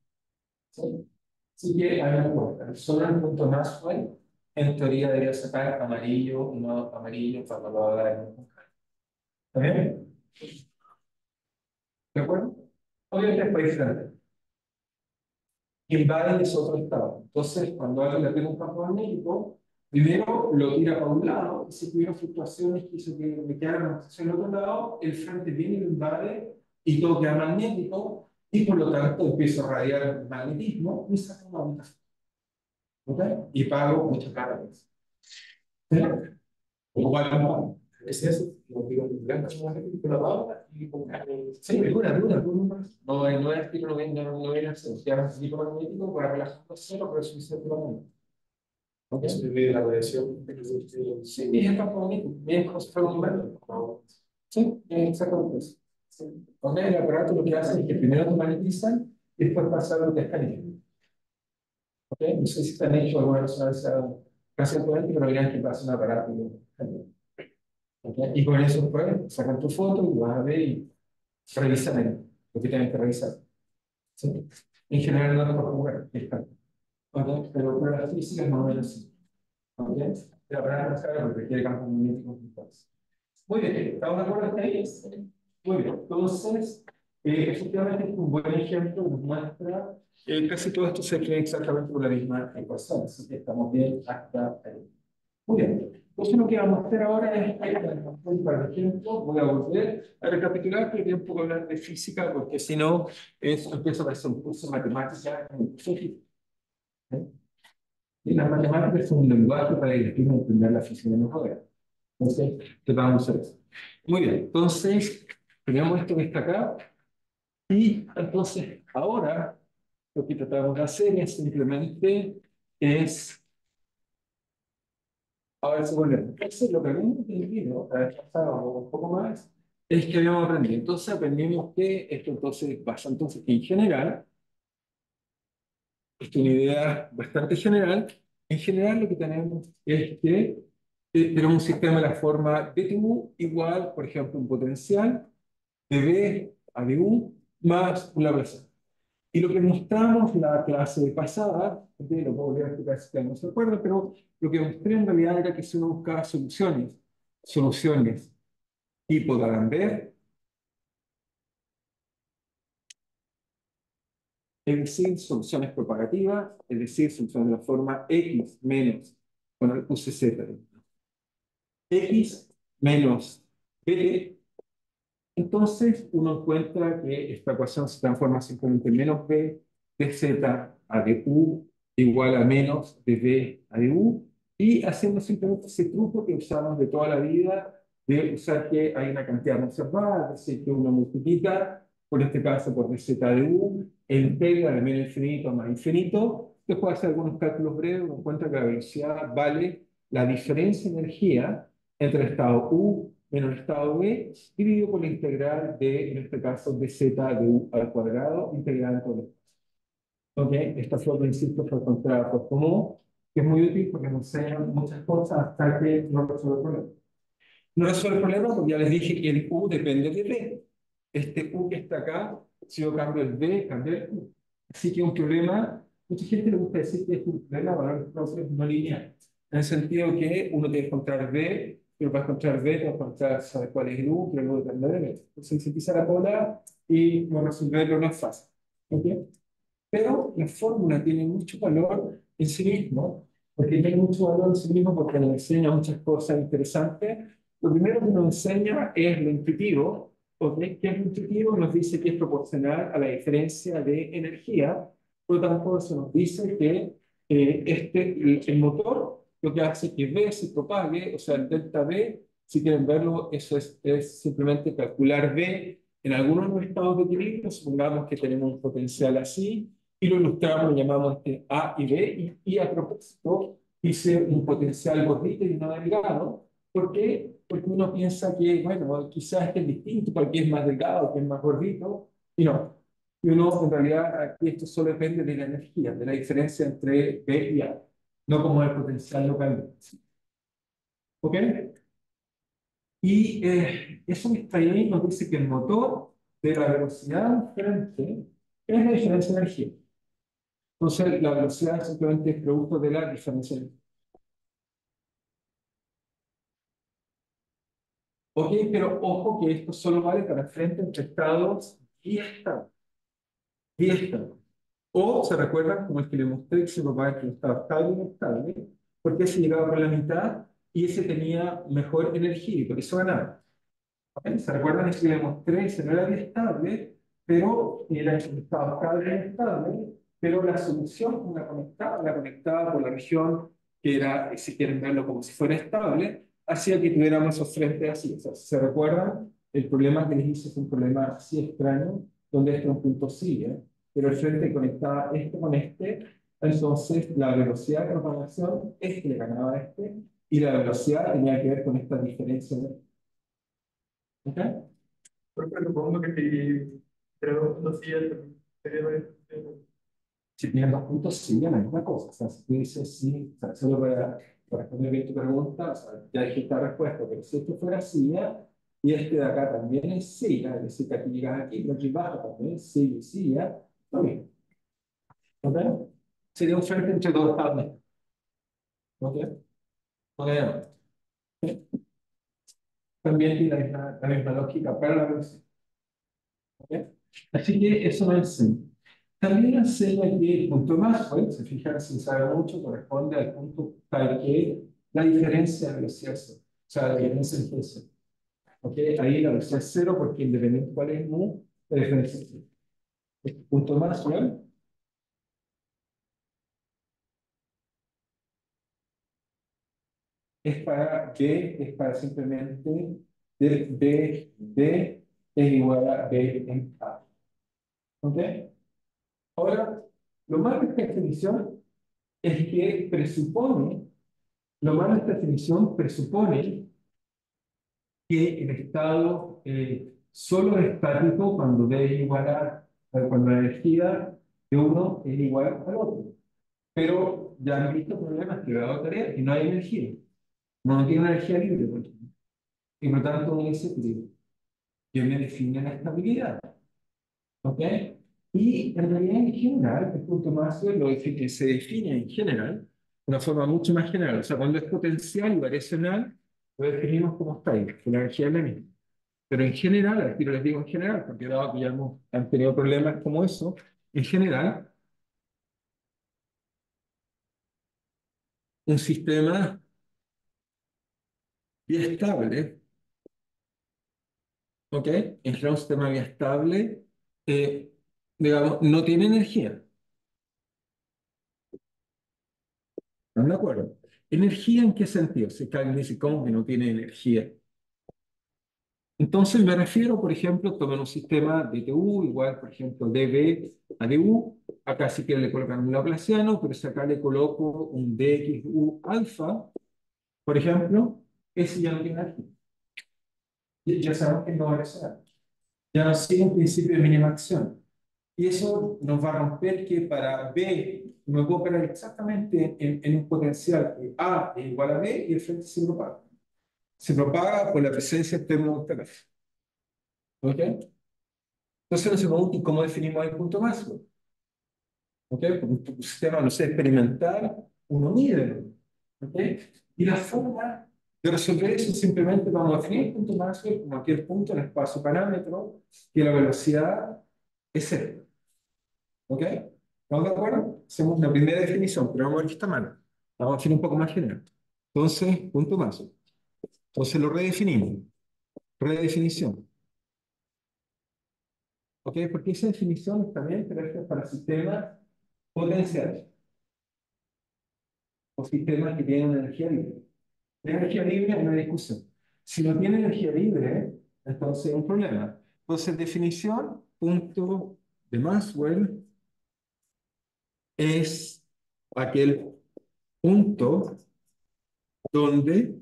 ¿Sí? Así que, a ver, cuenta. Solo el punto más fue, en teoría debería sacar amarillo y no amarillo cuando lo haga en un. ¿Está bien? ¿De acuerdo? Obviamente es país grande. Invade es otro estado. Entonces, cuando alguien le pega un campo magnético, primero lo tira para un lado, y si tuviera fluctuaciones que hizo que me quedara la rotación al otro lado, el frente viene y lo invade y todo queda magnético, y por lo tanto empiezo a radiar magnetismo y saco una onda. ¿Ok? Y pago mucho caro. ¿Sí? Igual, es eso, lo digo en blanco, con la barra y con sí, dura. No es que no viene a ser, se llama ciclo magnético para relajar cero, pero es un ciclo magnético. ¿Ok? Eso divide la radiación. Sí, y es campo magnético, bien como si fuera un imán. Sí, exactamente eso. Sí. ¿Ok? El aparato lo que hace es que primero te magnetizan y después pasa a lo que es caliente. ¿Ok? No sé si están hechos alguna resonancia casi cuántica, pero verán que pasa un aparato caliente. ¿Ok? Y con eso después sacan tu foto y vas a ver y revisan lo que tienen que revisar. ¿Sí? En general no es por jugar, está. ¿Ok? Pero las físicas no es así. ¿Ok? La verdad es que porque requiere campos magnéticos virtuales. Muy bien, ¿estamos de acuerdo hasta ahí? Muy bien, entonces, efectivamente es un buen ejemplo, nos muestra casi todo esto se escribe exactamente por la misma ecuación, así que estamos bien hasta ahí. Muy bien. Entonces lo que vamos a hacer ahora es, por ejemplo, voy a volver a recapitular, pero voy un poco hablar de física, porque si no, empieza a parecer un curso de matemáticas en física. ¿Eh? Y las matemáticas son un lenguaje para dirigirnos a entender la física de nosotros. Entonces, te vamos a hacer eso. Muy bien, entonces, tenemos esto que está acá, y entonces, ahora, lo que tratamos de hacer es simplemente, es ahora se vuelve. Entonces, lo que habíamos aprendido, un poco más, es que habíamos aprendido. Entonces, aprendimos que esto entonces pasa. Entonces, en general, esto es una idea bastante general. En general, lo que tenemos es que tenemos un sistema de la forma dtu igual, por ejemplo, un potencial de B a du más un Laplaciano. Y lo que mostramos la clase pasada, ¿ok? Lo puedo volver a explicar si no se acuerda, pero lo que mostré en realidad era que si uno buscaba soluciones tipo D'Alembert, es decir, soluciones propagativas, es decir, soluciones de la forma X menos, bueno, puse Z, X menos B, entonces uno encuentra que esta ecuación se transforma simplemente en menos B de Z a de U igual a menos de B a de U, y haciendo simplemente ese truco que usamos de toda la vida, de usar que hay una cantidad no observada, es decir, que uno multiplica, por este caso por dz de U, e integra de menos infinito a más infinito, después hacer algunos cálculos breves, uno encuentra que la velocidad vale la diferencia de energía entre el estado U menos el estado B, dividido por la integral de, en este caso, de z de U al cuadrado, integrada por el espacio. ¿Ok? Esta forma, insisto, fue encontrada por Común, que es muy útil porque nos enseña muchas cosas hasta que no resuelve el problema. No resuelve el problema porque ya les dije que el U depende de B. Este U que está acá, si yo cambio el B, cambio el U. Así que un problema, mucha gente le gusta decir que es un problema de valores propios no lineal. En el sentido que uno tiene que encontrar B, pero para encontrar B, tengo que encontrar saber cuál es el U, pero luego depende de B. Entonces se empieza la cola y no resolverlo no es fácil. ¿Ok? Pero la fórmula tiene mucho valor en sí mismo, porque tiene mucho valor en sí mismo porque nos enseña muchas cosas interesantes. Lo primero que nos enseña es lo intuitivo, ¿ok? ¿Qué es lo intuitivo? Nos dice que es proporcional a la diferencia de energía, por lo tanto, eso nos dice que el motor lo que hace es que V se propague, o sea, el delta V, si quieren verlo, eso es simplemente calcular V en algunos de los estados de equilibrio, supongamos que tenemos un potencial así, y lo ilustramos, lo llamamos A y B, y a propósito hice un potencial gordito y uno delgado. ¿Por qué? Porque uno piensa que, bueno, quizás este es distinto, porque es más delgado, que es más gordito, y no. Y uno, en realidad, aquí esto solo depende de la energía, de la diferencia entre B y A, no como el potencial local. ¿Ok? Y eso que está ahí nos dice que el motor de la velocidad frente es la diferencia de energía. Entonces, la velocidad simplemente es producto de la diferencia. Ok, pero ojo que esto solo vale para frente entre estados y estados. Y estados. O se recuerdan, como el que le mostré, que se propaga entre estado estable y inestable, porque ese llegaba por la mitad y ese tenía mejor energía y por eso ganaba. ¿Ok? ¿Se recuerdan ese que le mostré? Ese no era estable, pero era estado estable y inestable, pero la solución la conectaba por la región que era, si quieren verlo como si fuera estable, hacía que tuviéramos esos frentes así. O sea, si se recuerdan, el problema que les hice es un problema así extraño, donde este es un punto sigue, pero el frente conectaba este con este, entonces la velocidad de propagación, este le ganaba a este, y la velocidad tenía que ver con esta diferencia. ¿Ok? Porque supongo que si creo dos sillas sería Si tienes dos puntos, sí, ya no es una cosa. O sea, si tú dices sí, o sea, solo para responder bien tu pregunta, o sea, ya dijiste la respuesta, pero si esto fuera silla, y este de acá también es silla, es decir, que aquí llegas aquí, pero aquí baja también es silla y silla, lo mismo. ¿Ok? Sería un frente entre dos estados. ¿Ok? ¿Ok? También tiene la misma lógica para la velocidad. ¿Ok? Así que eso no enseña. También enseña que el punto de Maxwell, se fijan sin saber mucho, corresponde al punto tal que la diferencia de velocidad es cero. O sea, la diferencia entre cero. ¿Ok? Ahí la velocidad es cero porque independiente de cuál es mu, la diferencia es cero. El punto de Maxwell es para B, es para simplemente B es igual a B en A. ¿Ok? Ahora, lo malo de esta definición es que presupone, lo malo de esta definición presupone que el estado solo es estático cuando D es igual cuando la energía de uno es igual al otro. Pero ya han visto problemas que le he dado tarea y no hay energía. No tiene una energía libre, por ejemplo. Y por lo tanto uno dice, que me define la estabilidad. ¿Ok? Y en realidad, en general, el punto Maxwell se define en general de una forma mucho más general. O sea, cuando es potencial y variacional, lo definimos como está ahí, que la energía es la misma. Pero en general, aquí les digo en general, porque dado que ya han tenido problemas como eso, en general, un sistema biestable, ¿ok? En general, un sistema biestable, eh, digamos, no tiene energía. ¿No me acuerdo? ¿Energía en qué sentido? Si alguien dice, ¿cómo que no tiene energía? Entonces me refiero, por ejemplo, tomen un sistema de TU igual, por ejemplo, dB a du. Acá sí que le colocan un laplaciano, pero si acá le coloco un dxu alfa, por ejemplo, ese ya no tiene energía. Ya sabemos que no va a ser. Ya no sigue un principio de mínima acción. Y eso nos va a romper que para B me puedo operar exactamente en un potencial que A es igual a B y el frente se propaga. Se propaga por la presencia termodinámica. ¿Ok? Entonces nos pregunta, ¿y cómo definimos el punto máximo? ¿Ok? Porque un sistema, no sé, experimental, uno mide. ¿Ok? Y la forma de resolver eso simplemente vamos a definir el punto máximo como cualquier punto en el espacio parámetro que la velocidad es cero. ¿Ok? ¿Estamos de acuerdo? Hacemos la primera definición, pero vamos a ver que está mal. Vamos a definir un poco más general. Entonces, punto máximo. Entonces lo redefinimos. Redefinición. ¿Ok? Porque esa definición es también para sistemas potenciales o sistemas que tienen energía libre. La energía libre es una discusión. Si no tiene energía libre, entonces es un problema. Entonces, definición, punto de Maxwell es aquel punto donde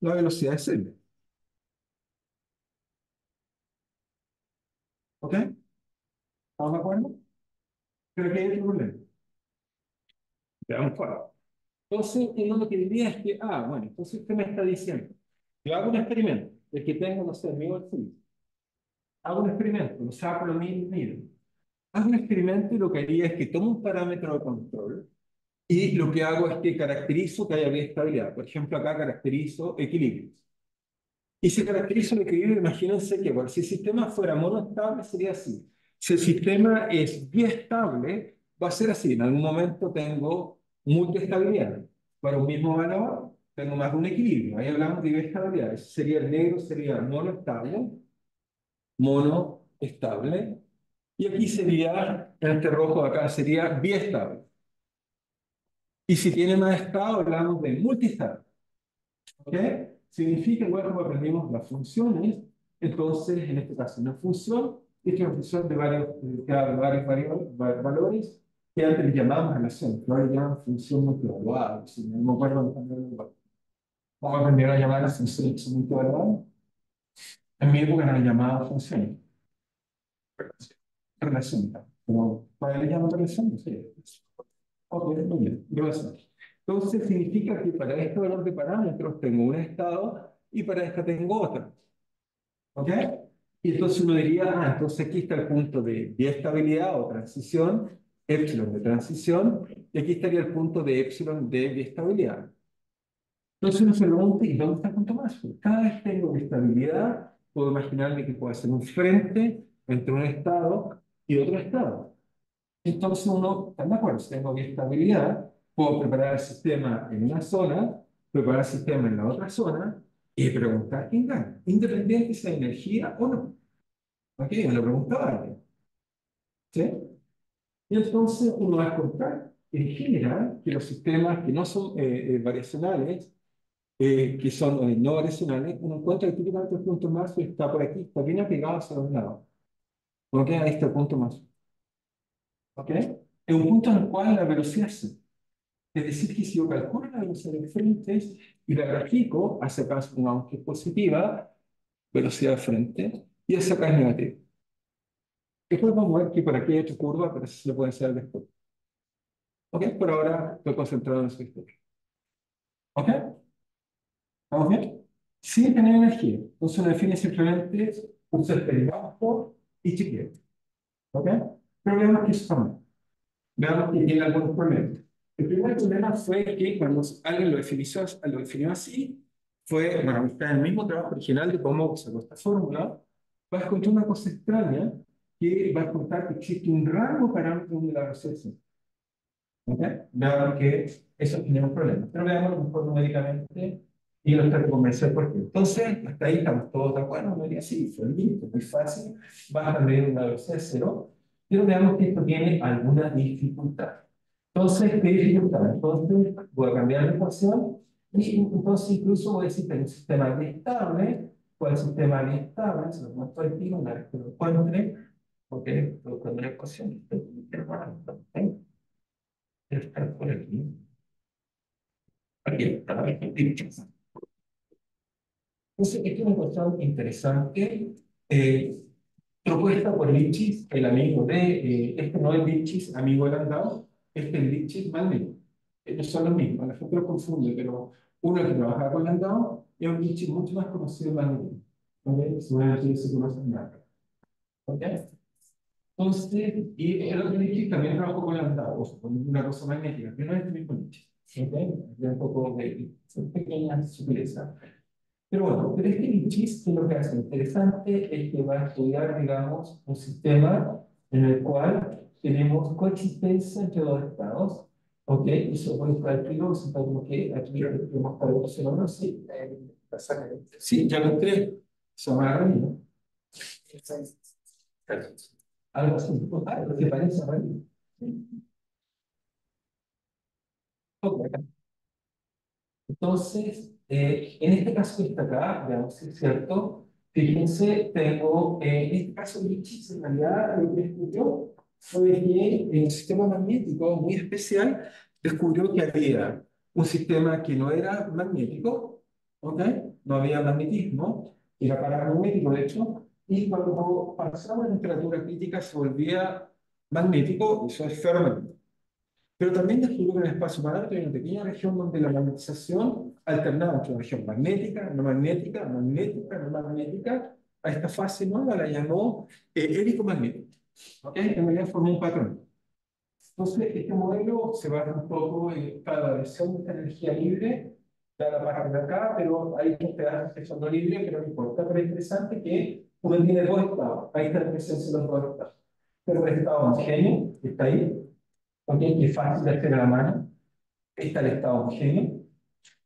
la velocidad es cero. ¿Ok? ¿Estamos de acuerdo? Pero aquí hay otro problema. Veamos cuál. Entonces, uno lo que diría es que, bueno, entonces usted me está diciendo, yo hago un experimento, el que tengo, no sé, mi bolsillo. Hago un experimento, lo saco, lo mido. Hago un experimento y lo que haría es que tomo un parámetro de control y lo que hago es que caracterizo que haya estabilidad. Por ejemplo, acá caracterizo equilibrio. Y si caracterizo el equilibrio, imagínense que bueno, si el sistema fuera monoestable sería así. Si el sistema es biestable, va a ser así. En algún momento tengo multiestabilidad. Para un mismo valor, tengo más de un equilibrio. Ahí hablamos de biestabilidad. Ese sería el negro, sería monoestable. Y aquí sería, en este rojo de acá, sería biestable. Y si tiene más estado, hablamos de multiestable. ¿Ok? Significa, igual como aprendimos las funciones, entonces, en este caso, una función es una función de varios valores que antes le llamábamos relación, que ahora le llaman función multievaluada. Si no me acuerdo, ¿cómo aprendieron a llamar las funciones multievaluadas? En mi época no le llamaban funciones, relación. Pero, ¿para qué le llaman relación? Sí. Ok, muy bien, gracias. Entonces significa que para este valor de parámetros tengo un estado y para esta tengo otro. ¿Ok? Y entonces uno diría, entonces aquí está el punto de biestabilidad o transición, epsilon de transición, y aquí estaría el punto de epsilon de biestabilidad. Entonces uno se pregunta, ¿y dónde está el punto más? Cada vez tengo biestabilidad, puedo imaginarme que puede ser un frente entre un estado y otro estado. Entonces uno, ¿están de acuerdo? Si tengo biestabilidad, puedo preparar el sistema en una zona, preparar el sistema en la otra zona y preguntar quién gana, independiente si hay energía o no. ¿Ok? Me lo preguntaba alguien. ¿Sí? Y entonces uno va a encontrar, en general, que los sistemas que no son variacionales, que son no variacionales, uno encuentra que típicamente el punto más está por aquí, está bien apegado hacia los lados. ¿Ok? Ahí está el punto más. ¿Ok? Es un punto en el cual la velocidad es cero. Es decir, que si yo calculo la velocidad de frentes y la grafico, hacia acá supongamos que es positiva, velocidad de frente, y hacia acá es negativa. Después vamos a ver que por aquí hay otra curva, pero eso se lo puede hacer después. ¿Ok? Por ahora estoy concentrado en su historia. ¿Ok? ¿Vamos bien? Sin tener energía. Entonces uno define simplemente un experimento y chequeo. ¿Ok? Pero veamos que eso está mal. Veamos que tiene algunos problemas. El primer problema fue que cuando alguien lo definió así, fue, bueno, está en el mismo trabajo original de cómo sacó esta fórmula, va a encontrar una cosa extraña que va a contar que existe un rango de parámetros de la recesión. ¿Ok? Veamos que eso tiene un problema. Pero veamos mejor numéricamente y lo trato de convencer por qué. Entonces, hasta ahí estamos todos de acuerdo. No diría sí, fue listo, muy fácil. Basta medir una velocidad de cero. Pero veamos que esto tiene alguna dificultad. Entonces, ¿qué dificultad? Entonces, voy a cambiar la ecuación y entonces incluso voy a decir que hay un sistema estable. ¿Cuál es el sistema inestable? Se lo muestro aquí una vez que lo encuentre. Ok, lo pongo en la ecuación. ¿Ok? Está por aquí. Aquí está. Entonces, esta es una cuestión interesante, eh, propuesta por Lipschitz, el amigo de, este no es Lipschitz, amigo de Landau, este es Lipschitz Malmen. Ellos son los mismos, la gente lo confunde, pero uno que trabajaba con Landau es un Lipschitz mucho más conocido en Malmen. ¿Ok? Seguramente se conocen más. ¿Ok? Entonces, y el otro Lipschitz también trabajó con Landau, o sea, con una cosa magnética, que no es este mismo Lipschitz. ¿Ok? Hay un poco de pequeñas sutilezas. Pero bueno, pero este Lichis, ¿qué es lo que hace? Interesante es que va a estudiar, digamos, un sistema en el cual tenemos coexistencia entre dos estados, ¿ok? Y se puede estar aquí, supongo que aquí hemos estado ¿no? Sí, sí, ya lo entré. Se llama Ramiro. Algo así, algo que parece a Ramiro. Ok. Entonces, en este caso que está acá, veamos si es cierto, fíjense, tengo, en este caso Lipschitz en realidad lo que descubrió fue que en un sistema magnético muy especial descubrió que había un sistema que no era magnético, ¿ok? No había magnetismo, era paramagnético de hecho, y cuando pasaba la temperatura crítica se volvía magnético, eso es ferromagnético. Pero también descubrió que en el espacio magnético hay una pequeña región donde la magnetización alternaba entre una región magnética, no magnética, magnética, no magnética. A esta fase nueva la llamó ericomagnética. ¿Ok? En realidad formó un patrón. Entonces, este modelo se basa un poco en cada variación de esta energía libre, da la parte de acá, pero hay que pedazos que son no libres, pero no importa. Pero es interesante que uno tiene dos estados. Ahí está la presencia de los dos estados. Pero el estado homogéneo, que está ahí, ¿ok? Que es fácil de hacer a la mano. Está el estado homogéneo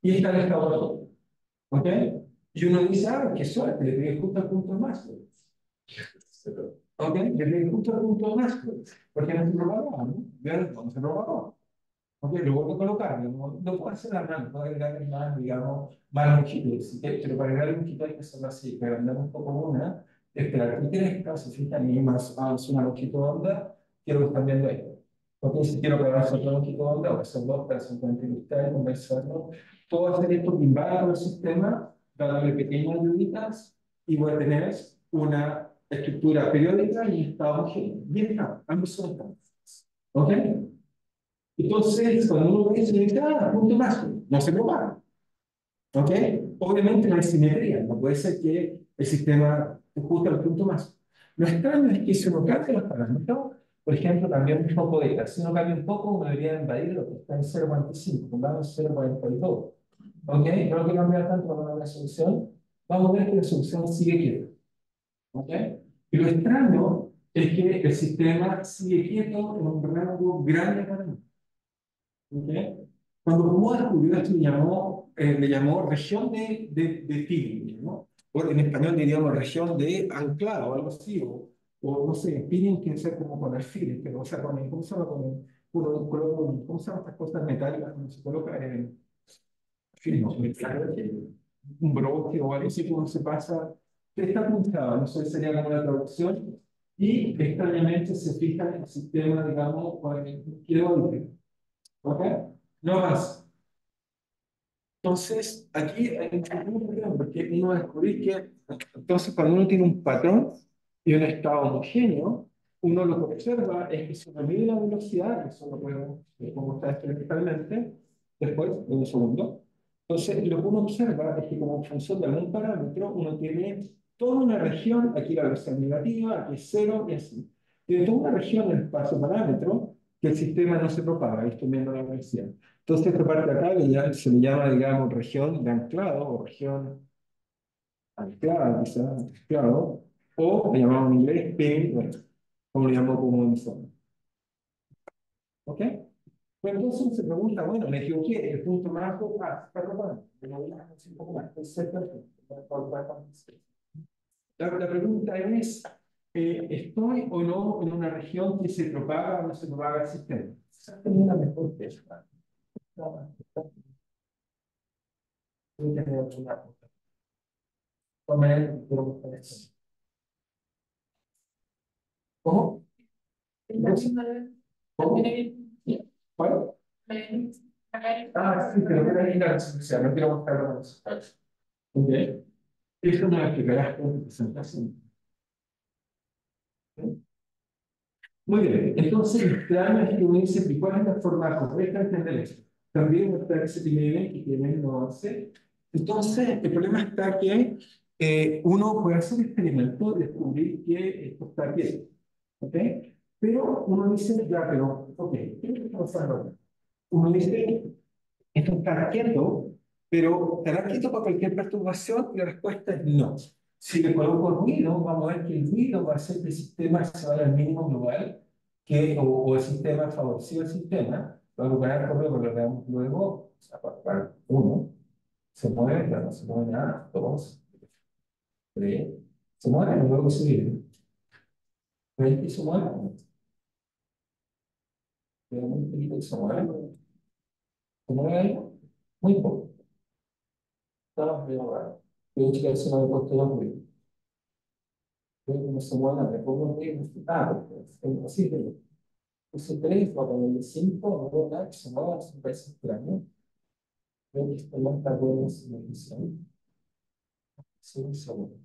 y está el estado atómico. ¿Ok? Y uno dice, ah, qué suerte, le pegué justo al punto máximo. ¿Ok? Le pegué justo al punto máximo. Porque no se propagó, ¿no? Vean dónde se propagó. ¿Ok? Lo vuelvo a colocar. No, no puedo hacer la mano, puedo agregar más, digamos, más longitud. Pero para agregar longitud hay que hacerlo así, para agrandar un poco una, esperar que crezca, se fijan y más avanza una longitud de onda, quiero que están viendo esto. Ok, si quiero que avance otra longitud de onda, o hacer dos para 50 cristal, conversarlo. Puedo hacer esto que invada todo el sistema, dándole pequeñas ayuditas, y voy a tener una estructura periódica y un estado homogéneo. Bien, está, ambos son estados. ¿Ok? Entonces, cuando uno ve, se dice, ah, punto máximo, no se propaga. ¿Ok? Obviamente no hay simetría, no puede ser que el sistema ajuste al punto máximo. Lo extraño es que si uno cambia los parámetros, por ejemplo, cambiar un poco de si uno cambia un poco, uno debería invadir lo que está en 0,45, pongamos 0,42. ¿Ok? No lo que cambiar tanto para una solución, vamos a ver que la solución sigue quieta. ¿Ok? Y lo extraño es que el sistema sigue quieto en un rango grande de parámetros. ¿Ok? Cuando Moore descubrió esto, le llamó región de peeling, ¿no? O en español diríamos región de anclado o algo así, o no sé, peeling quiere ser como con alfiles, pero o sea, ¿cómo se llama? ¿Cómo se llaman estas cosas metálicas cuando se coloca en alfiles? No, un broche o algo así, como se pasa, está puntada, no sé, sería como la traducción, y extrañamente se fija en el sistema, digamos, con el que ¿ok? No más. Entonces, aquí hay un problema, porque uno va a descubrir que, entonces, cuando uno tiene un patrón y un estado homogéneo, uno lo que observa es que si uno mide la velocidad, que eso lo podemos, como está experimentalmente, después, en un segundo, entonces, lo que uno observa es que como función de algún parámetro, uno tiene toda una región, aquí la velocidad negativa, aquí es cero y así. Y de toda una región en espacio parámetro que el sistema no se propaga, esto viendo la universidad. Entonces, esta parte de acá se le llama, digamos, región de anclado o región anclada, quizás, anclado, o le llamamos en inglés spinning, como le llamamos como uniforme. ¿Ok? Pues entonces se pregunta, bueno, me equivoqué, el punto más bajo, perdón, me voy a hacer un poco más, la pregunta es, ¿estoy o no en una región que se propaga o no se propaga el sistema? Esa es una mejor que esta. Voy a tener una ¿cómo? ¿Cómo? ¿Cuál? Ah, sí, pero voy a ir a la resolución, no quiero mostrar los resultados. Ok. Eso me lo explicarás en tu presentación. Muy bien, entonces el plano es que uno dice, ¿y cuál es la forma correcta de entender esto? También está ese tiene que tiene no hace. Entonces, el problema está que uno puede hacer experimentos y descubrir que esto está quieto. ¿Ok? Pero uno dice, ya, pero, ok, ¿qué es lo que está pasando acá? Uno dice, esto está quieto, pero ¿estará quieto para cualquier perturbación? Y la respuesta es no. Si le coloco ruido, vamos a ver que el ruido va a hacer que el sistema se vaya al mínimo global, o el sistema favorecido al sistema. Lo voy a recuperar por luego, lo veamos luego. O sea, para uno, se mueve, ya no se mueve nada. Dos, tres, se mueve, y luego se viene. ¿Ven que se mueve? Queda muy poquito y se mueve. ¿Se mueve ahí? Muy poco. Estamos bien raro. Yo que se me ha puesto dos ruidos. No se mueve, le pongo ruido. Ah, porque así que puse 3, va a ponerle 5, no veo nada que se mueva, es un parece extraño. Creo que esto no está bueno en su medición. Sí, un segundo.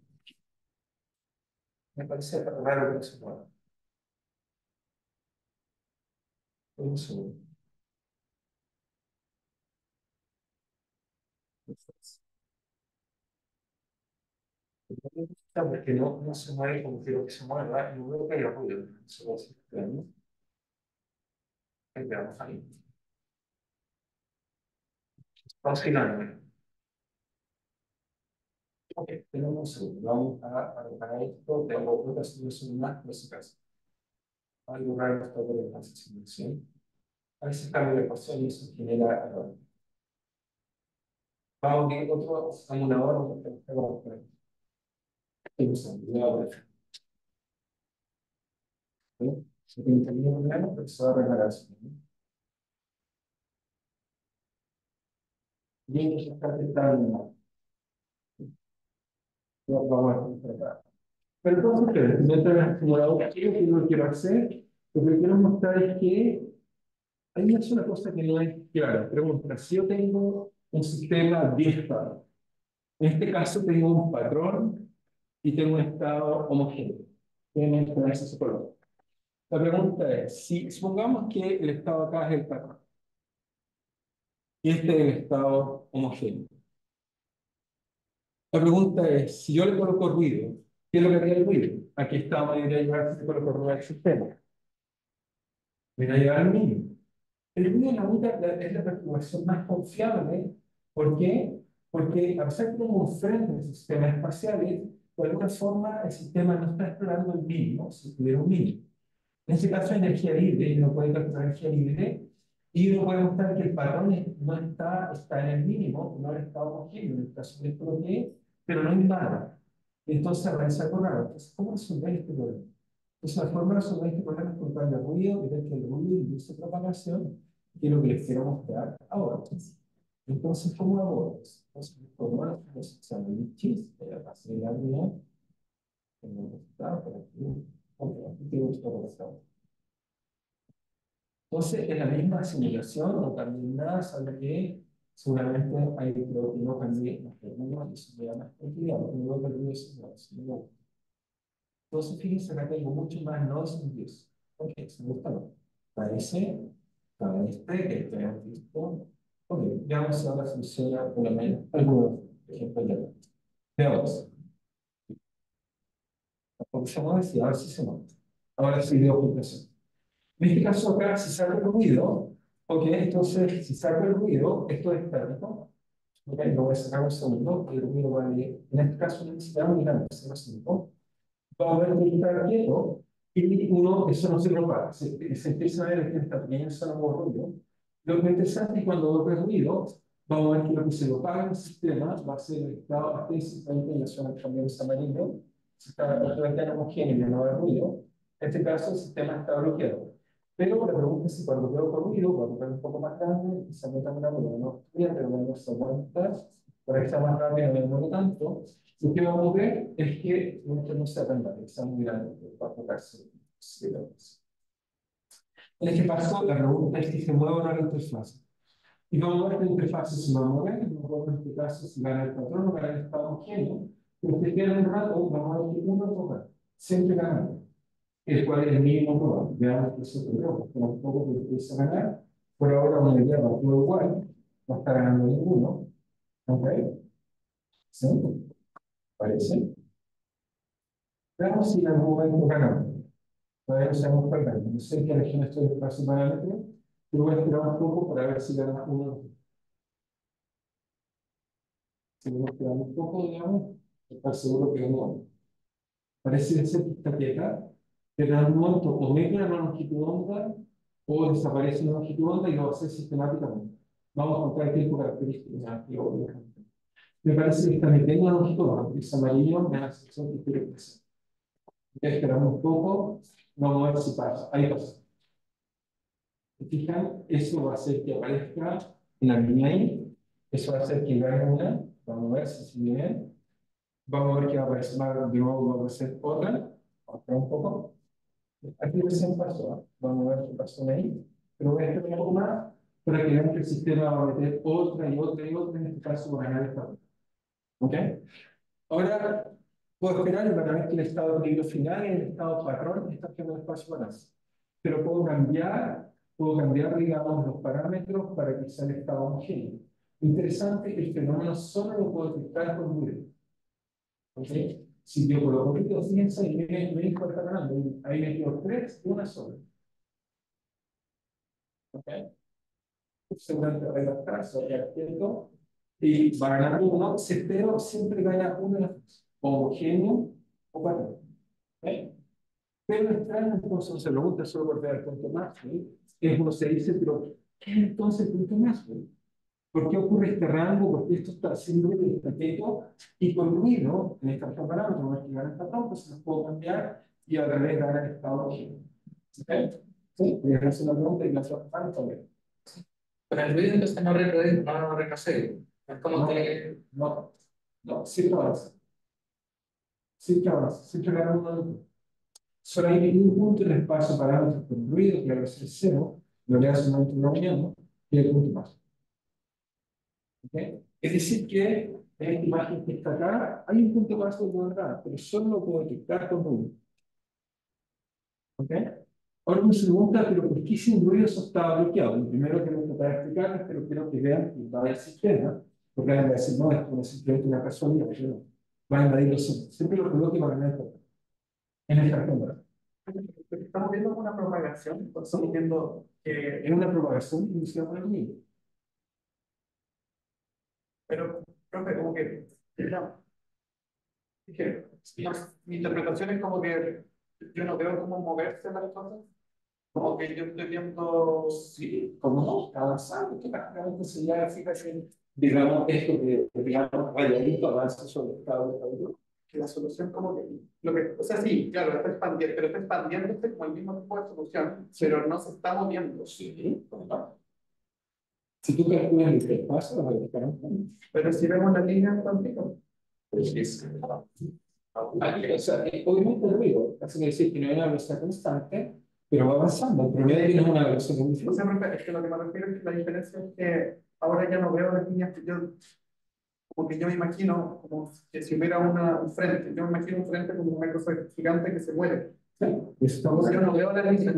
Me parece raro que se mueva. Un segundo. Porque no se mueve como quiero que se mueva, y no veo que haya ruido. Eso va a ser extraño. Ahí quedamos ahí. Vamos girando. Ok, tenemos un segundo. Vamos a esto. Tengo otra solución más, por si acaso. Voy a borrar esto de la simulación. A veces cambia de ecuación y eso genera error. Vamos a ver otro simulador. Si tiene un problema, pues se va a arreglar eso. Bien, ya está afectando. Vamos a tratar. Pero entonces, dentro del simulador, ¿qué es lo que quiero hacer? Lo que quiero mostrar es que hay una sola cosa que no es clara. Pregunta, si yo tengo un sistema biestado, en este caso tengo un patrón y tengo un estado homogéneo. Tiene ese psicológico. La pregunta es, si supongamos que el estado acá es el patrón y este es el estado homogéneo. La pregunta es, si yo le coloco ruido, ¿qué es lo que haría el ruido? Aquí está, me debería llevar si le coloco ruido al sistema. Me va a llevar al mínimo. El ruido es la perturbación más confiable. ¿Por qué? Porque a pesar de que tenemos diferentes sistemas espaciales, de alguna forma el sistema no está explorando el mínimo, si tuviera un mínimo. En este caso, energía libre, y uno puede calcular energía libre, y uno puede mostrar que el patrón no está en el mínimo, no está homogéneo, está sobre esto lo que es, pero no hay nada. Entonces, aparece algo raro. Entonces, ¿cómo resolver este problema? Entonces, la forma de resolver este problema es contar el ruido, y ver que el ruido induce propagación, que es lo que les quiero mostrar ahora. Entonces, ¿cómo hago eso? Entonces, como la función de chis, la facilidad mía, en el resultado, por aquí, ok, aquí tengo esto resultado. Entonces, es la misma simulación, no cambia nada, salvo que seguramente hay que no cambie las fórmulas y se vea más tranquila, porque no lo que es simulación. Entonces, fíjense que acá tengo mucho más nodos en Dios. Ok, se me gusta no. Parece, para que hemos visto. Ok, ya vamos a ver si funciona por lo menos algunos ejemplos de veamos. Porque se mueve, sí, a ver si se mueve. Ahora sí de ocultación. En este caso acá, si saco el ruido, ok, entonces si saco el ruido, esto es estático, ok, lo voy a sacar un segundo, el ruido va a ir, en este caso necesitamos mirar, un segundo, vamos a ver que está quieto, y uno, eso no se propaga, se empieza a ver que esta pequeña zona de ruido. Lo que es interesante es cuando doble ruido, vamos a ver que lo que se propaga en el sistema va a ser el estado principalmente en la zona también es amarillo, si está completamente homogéneo y no hay ruido, en este caso el sistema está bloqueado. Pero la pregunta es si cuando veo con ruido, va a tocar un poco más grande, y se aumenta una bola, no estudia, pero no se aguanta, para que sea más rápido, no demore tanto. Lo que vamos a ver es que esto no sea tan grande, está muy grande para tocarse. En este caso, la pregunta es si se mueve o no la interfaz. Y vamos a ver que la interfaz se va a mover, vamos a ver en este caso si gana el patrón o gana el estado homogéneo, pero que queda un rato, vamos a ver que uno toca, siempre ganando, el cual es el mínimo probable. Veamos que eso ocurrió, porque tampoco que empieza a ganar, por ahora una idea va todo igual, no está ganando ninguno, ¿ok? ¿Sí? ¿Parece? Veamos si en algún momento ganamos. Todavía no sabemos cuál gana. No sé en qué región estoy de espacio parámetro, pero voy a esperar un poco para ver si gana uno. Si nos quedamos un poco, digamos, estar seguro que no. Parece ser que está quieta, pero en algún momento o mete una longitud de onda o desaparece una longitud de onda y lo va a hacer sistemáticamente. Vamos a contar el tiempo característico. Me parece que está metiendo una longitud de onda, es amarillo, me da la sensación que quiere crecer. Esperamos un poco, vamos a ver si pasa. Ahí pasa. ¿Se fijan? Eso va a hacer que aparezca una línea ahí. Eso va a hacer que gane una. Vamos a ver si sigue bien. Vamos a ver que va a aparecer, de nuevo va a aparecer otra. Vamos a esperar un poco. Aquí recién pasó. Vamos a ver qué pasó ahí. Pero voy a esperar un poco más para que vean que el sistema va a meter otra y otra y otra. En este caso va a ganar esta otra. ¿Ok? Ahora puedo esperar para ver que el estado de equilibrio final y el estado patrón está haciendo el espacio balance. Pero puedo cambiar, digamos, los parámetros para que sea el estado homogéneo. Interesante que el fenómeno solo lo puedo detectar con ruido. ¿Ok? Si yo coloco ruido, fíjense, y me dijo está ganando. Ahí me quedo tres y una sola. ¿Ok? Seguramente va a ir atrás, va a ir quieto, y va a ganar uno, pero siempre gana uno de las dos, o homogéneo o patrón. ¿Ok? Pero extraño, entonces se pregunta solo por ver el punto más, ¿sí? Es uno se dice, pero ¿qué es entonces el punto más? ¿Sí? ¿Por qué ocurre este rango? ¿Por qué esto está haciendo ruido, está quieto? Y con ruido, en esta parámetro, no es que gana el patrón, pues se los puedo cambiar y al revés gana el estado original. ¿Ok? Sí, voy a hacer una pregunta y la otra también. Con el ruido entonces no retrocede. Es como No, que no, siempre avanza. Siempre avanza, siempre gana uno de los dos. Solo hay un punto en el espacio parámetros con ruido, que a veces es cero, lo que hace un momento browniano, y el punto más. ¿Okay? Es decir, que en esta imagen que está acá, hay un punto más de verdad, pero solo lo puedo detectar con ruido. ¿Okay? Ahora uno se pregunta, pero ¿por qué sin ruido eso estaba bloqueado? Lo primero que voy a tratar de explicarles, pero quiero que vean que va a haber sistema, porque van a decir, no, esto no es simplemente una casualidad, pero va a invadir los centros. Siempre lo bloqueo para ganar el control. En esta cámara. Estamos viendo una propagación, estamos viendo que, Es una propagación iniciada por el niño. pero, profe, como que, dije, mi interpretación es como que yo no veo cómo moverse las cosas, como que yo estoy viendo, Sí, ¿cómo no? Avanzando, que prácticamente se ya fíjate, digamos, esto que, digamos, rayadito avanza sobre el estado de estado. que la solución como que, lo que, o sea, sí, claro, está expandiendo, pero está expandiéndose como el mismo tipo de solución, pero no se está moviendo. Sí, ¿no? Si tú calculas el interfaz, vas a verificar un punto. Pero si vemos la línea cuántica, Pues es, o sea, obviamente el ruido, hace decir que no hay una velocidad constante, pero va avanzando. El promedio no es una velocidad muy o diferente. sea, profe, es que lo que me refiero es que la diferencia es que ahora ya no veo las líneas que yo, como que yo me imagino, como que si hubiera un frente, yo me imagino un frente como un Microsoft gigante que se mueve. Sí, eso estamos, Yo no veo las líneas.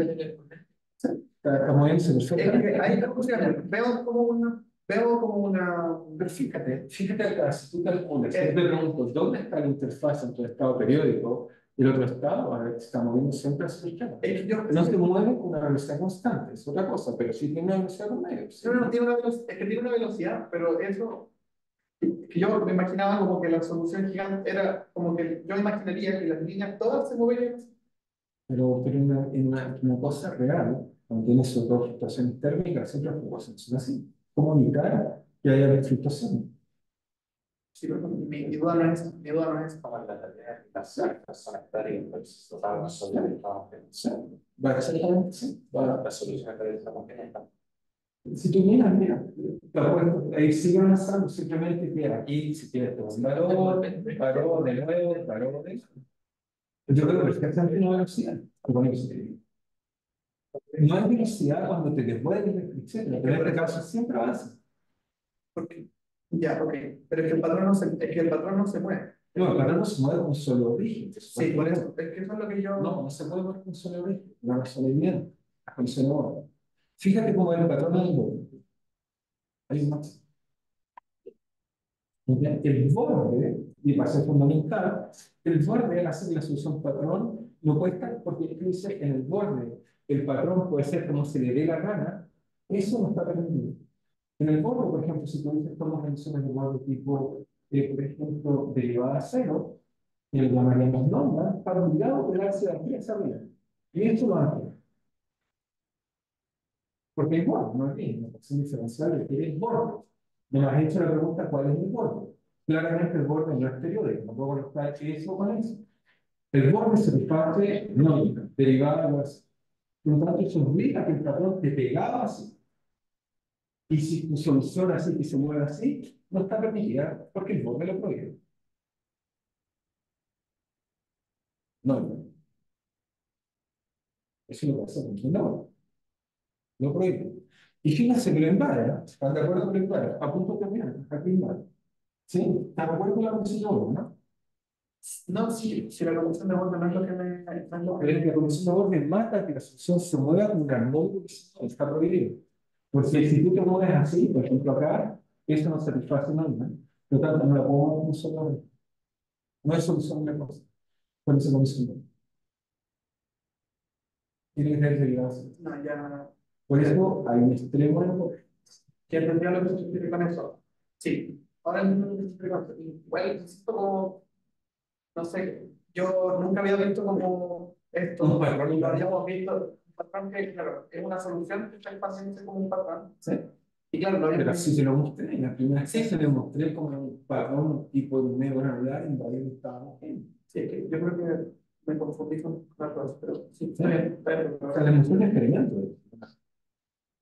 está moviéndose Es perfectamente. que ahí funciona. Veo como una. Pero fíjate acá, si tú calculas, si yo te pregunto, ¿dónde está la interfaz en tu estado periódico? El otro estado, a ver, se está moviendo siempre hacia la izquierda. No se mueve con una velocidad constante, es otra cosa, pero sí tiene una velocidad promedio. Sí. No, tiene una velocidad, es que tiene una velocidad, pero eso, que yo me imaginaba como que la solución gigante era como que yo imaginaría que las líneas todas se moverían así. Pero una cosa real, cuando tienes sus dos fluctuaciones térmicas, siempre las fluctuaciones son así. ¿Cómo evitar que haya fluctuación? Sí, pero mi duda no es esa, mi duda no es esa. Como la tarea de las ciertas son estadísticas, entonces total no son Sí. Va a ser exactamente sí. la solución que estamos teniendo. Si tú miras, mira, ahí sigue avanzando, simplemente que aquí se quiere un valor, paró de nuevo, paró de nuevo. Yo creo que perfectamente no hay velocidad. No hay velocidad cuando te devuelves, etc. Pero en este caso siempre avanza. Porque, ya, ok, pero es que el patrón no se, es que el patrón no se mueve. No, el patrón no se mueve con un solo origen. Sí, por eso, es que eso es lo que yo... No, no se puede mover con un solo origen. Una razón evidente. Las condiciones no van. Fíjate cómo es el patrón del borde. Hay un máximo. El borde, y para ser fundamental, el borde hace que la solución patrón no puede estar, porque dice en el borde el patrón puede ser como se le dé la gana, eso no está permitido. En el borde, por ejemplo, si tú dices tomas relaciones de borde tipo, por ejemplo, derivada a cero, y lo llamaríamos norma, está obligado a operarse de aquí hacia arriba. Y esto lo hace. Porque es borde, no es bien, la función diferencial requiere el borde. Me has hecho la pregunta, ¿cuál es el borde? Claramente el borde no es periódico, no puedo colocar eso con eso. El borde satisface nómica, derivada de así. Por lo tanto, eso obliga que el patrón te pegaba así. Y si tu solución así que se mueve así, no está permitida porque el borde lo prohíbe. No. Eso no pasa con no. Lo prohíbe. Y fíjense que lo invade, ¿no? ¿Están de acuerdo con lo invade? A punto de terminar, aquí invade. ¿Sí? ¿Están de acuerdo con la condición, no? No, sí, si la condición de borde no es lo que me... No es lo que Pero es que la condición de borde mata que la solución se mueva con una módulo, está prohibido. Porque si tú te mueves así, por ejemplo acá, eso no satisface nada. Por lo tanto, no la puedo mover con un solo eje. No hay solución de la cosa. Con esa condición. Tiene que ser derivada. No, ya... Por eso hay un extremo en el borde. Que entendió lo que se refiere con eso. Sí, ahora entiendo lo que se refiere con eso. Igual, insisto, como... No sé, yo nunca había visto como esto, Un patrón. y lo habíamos visto, un patrón que, claro, es una solución que está expandiéndose como un patrón. ¿Sí? Y claro, lo Pero habíamos sí se lo mostré. En la primera Sí. clase le mostré como un patrón tipo de medio granular invadir el estado. Sí, es que yo creo que me confundí con las cosas, pero sí, Sí. está bien, O sea, le mostré un experimento.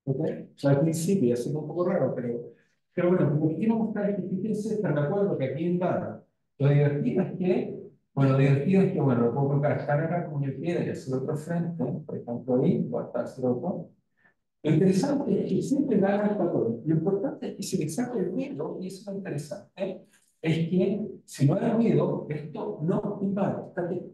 ¿Ok? O sea, al principio ya se ve un poco raro, pero bueno, como que quiero mostrar que fíjense, están de acuerdo que aquí en Data, lo divertido es que, bueno, lo divertido es que, bueno, lo puedo colocar acá como yo quiera y hacer otro frente, por ejemplo ahí, o hasta hacer otro. Lo interesante es que siempre da el patrón. Lo importante es que si le saco el ruido, y eso es lo interesante, es que si no hay ruido, esto no invade, está quieto.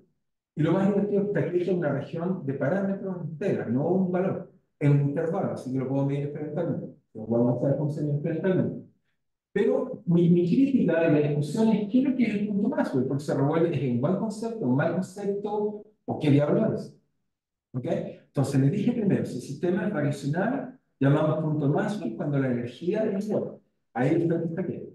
Y lo más divertido es que aquí hay una región de parámetros entera, no un valor, en un intervalo, así que lo puedo medir experimentalmente. Lo vamos a hacer con experimentalmente. Pero mi crítica de la discusión es qué es lo que es el punto más, porque se revuelve, es un buen concepto, un mal concepto, o qué diablo es. ¿Ok? Entonces les dije primero, si el sistema es variacional, llamamos punto máximo cuando la energía es igual. Ahí el frente está quieto.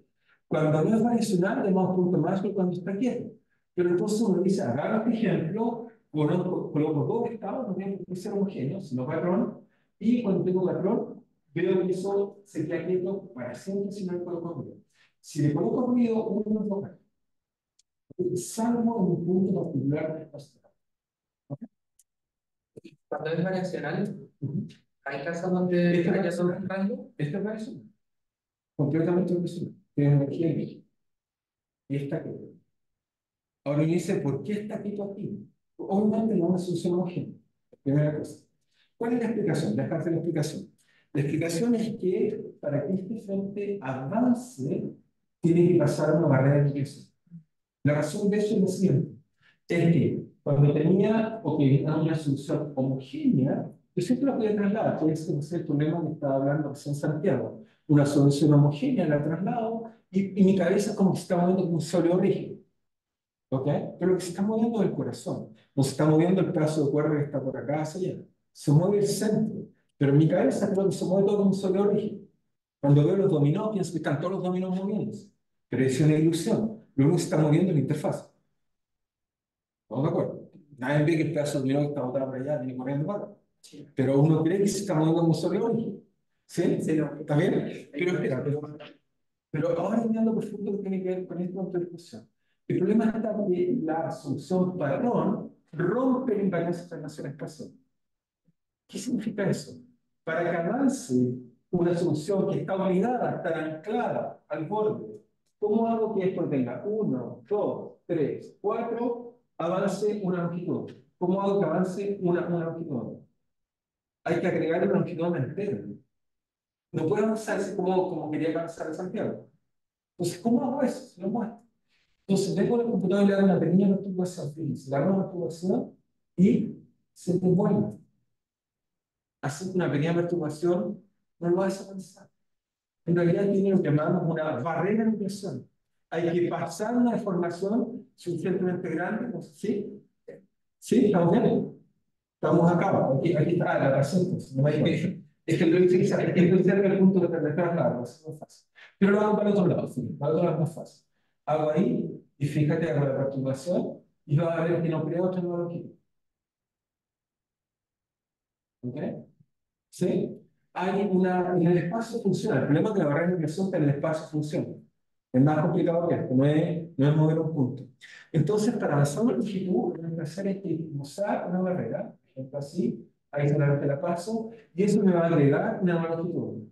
Cuando no es variacional, llamamos punto máximo cuando está quieto. Pero entonces uno dice, hagamos este ejemplo, coloco dos estados, no tienen que ser homogéneos, sino patrón, y cuando tengo patrón, veo que eso se queda quieto para siempre si no le coloco ruido. Si le coloco ruido, uno no toca. Salvo en un punto particular de espacio. Cuando es variacional, Ujú. hay casos donde Este haya todo variacional. un rango. Esta es variacional. Completamente variacional. Tiene energía y está quieto. Ahora me dice, ¿por qué está quieto aquí? Obviamente no es una solución homogénea. Primera cosa. ¿Cuál es la explicación? Déjame hacer la explicación. La explicación es que para que este frente avance, tiene que pasar una barrera de ingreso. La razón de eso es la siguiente. Es que cuando tenía una solución homogénea, yo siempre la podía trasladar. Puede ser el problema que estaba hablando recién Santiago. Una solución homogénea la traslado y mi cabeza como que se estaba moviendo con un solo origen. ¿Ok? Pero lo que se está moviendo es el corazón. No se está moviendo el pedazo de cuerda que está por acá hacia allá. Se mueve el centro. Pero en mi cabeza creo que se mueve todo con un solo origen. Cuando veo los dominós, pienso que están todos los dominós moviéndose. Pero es una ilusión. Lo único que se está moviendo es la interfaz. ¿Estamos de acuerdo? Nadie ve que el pedazo de dominó que está botado para allá viene corriendo para acá. Pero uno cree que se está moviendo con un solo origen. ¿Sí? Sí, no. ¿Está bien? Pero espera, pero ahora mirando por ejemplo lo que tiene que ver con esta autorización. El problema está que la solución patrón rompe la invariancia internacional espacial. ¿Qué significa eso? Para que avance una solución que está obligada a estar anclada al borde, ¿cómo hago que esto tenga 1, 2, 3, 4, avance una longitud? ¿Cómo hago que avance una longitud? Hay que agregar una longitud entera. No puede avanzarse como quería avanzar en Santiago. Entonces, ¿cómo hago eso? Se lo muestro. Entonces, vengo al computador y le hago una pequeña perturbación. Fíjense, le hago una perturbación y se devuelve. Haciendo una pequeña perturbación, no lo hace avanzar. En realidad tiene lo que llamamos una barrera de nucleación. Hay que pasar una deformación suficientemente grande, pues, ¿sí? ¿Sí? ¿Estamos bien? Estamos acá. Aquí está la razón. No me hay es que lo utiliza, es que estoy cerca del punto de perder claro, es más fácil. Pero lo hago para el otro lado, sí, para el otro lado es más fácil. Hago ahí, y fíjate, hago la perturbación, y vas a ver que no creo otra nueva longitud. ¿Ok? ¿Sí? Hay una, en el espacio funciona. El problema es que la barrera de nucleación en el espacio funciona. Es más complicado que esto, no es mover un punto. Entonces, para avanzar una longitud, lo que hacer es que usar una barrera, por ejemplo así, ahí solamente la paso, y eso me va a agregar una nueva longitud.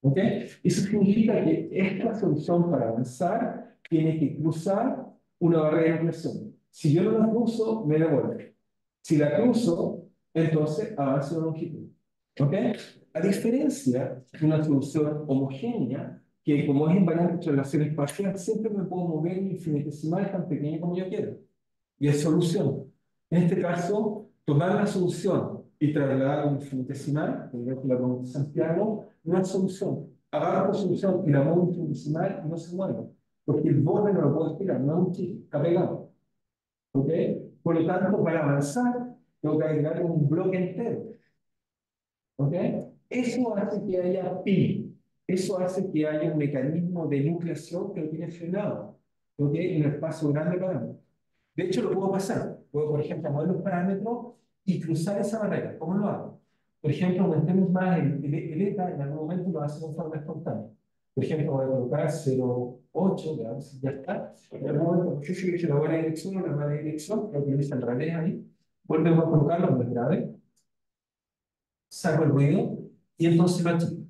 ¿Ok? Eso significa que esta solución para avanzar tiene que cruzar una barrera de nucleación. Si yo no la cruzo, me devuelve. Si la cruzo, entonces avanza una longitud. ¿Ok? A diferencia de una solución homogénea, que como es invariante de relación espacial, siempre me puedo mover en infinitesimales tan pequeñas como yo quiera. Y es solución. En este caso, tomar la solución y trasladar a un infinitesimal, que es la pregunta de Santiago, no es solución. Agarro la solución y la muevo infinitesimal y no se mueve. Porque el borde no lo puedo estirar, no es un chip, está pegado. ¿Ok? Por lo tanto, para avanzar, tengo que agregar un bloque entero. ¿Ok? Eso hace que haya pi. Eso hace que haya un mecanismo de nucleación que lo tiene frenado. ¿Ok? En un espacio grande para mí. De hecho, lo puedo pasar. Puedo, por ejemplo, mover los parámetros y cruzar esa barrera. ¿Cómo lo hago? Por ejemplo, aumentemos más el eta, en algún momento lo hace de forma espontánea. Por ejemplo, voy a colocar 0,8, veamos si ya está. En algún momento, no sé si hice la buena dirección o la mala dirección, lo que dice al revés ahí. Volvemos a colocarlo más grave. Saco el ruido y entonces lo achico.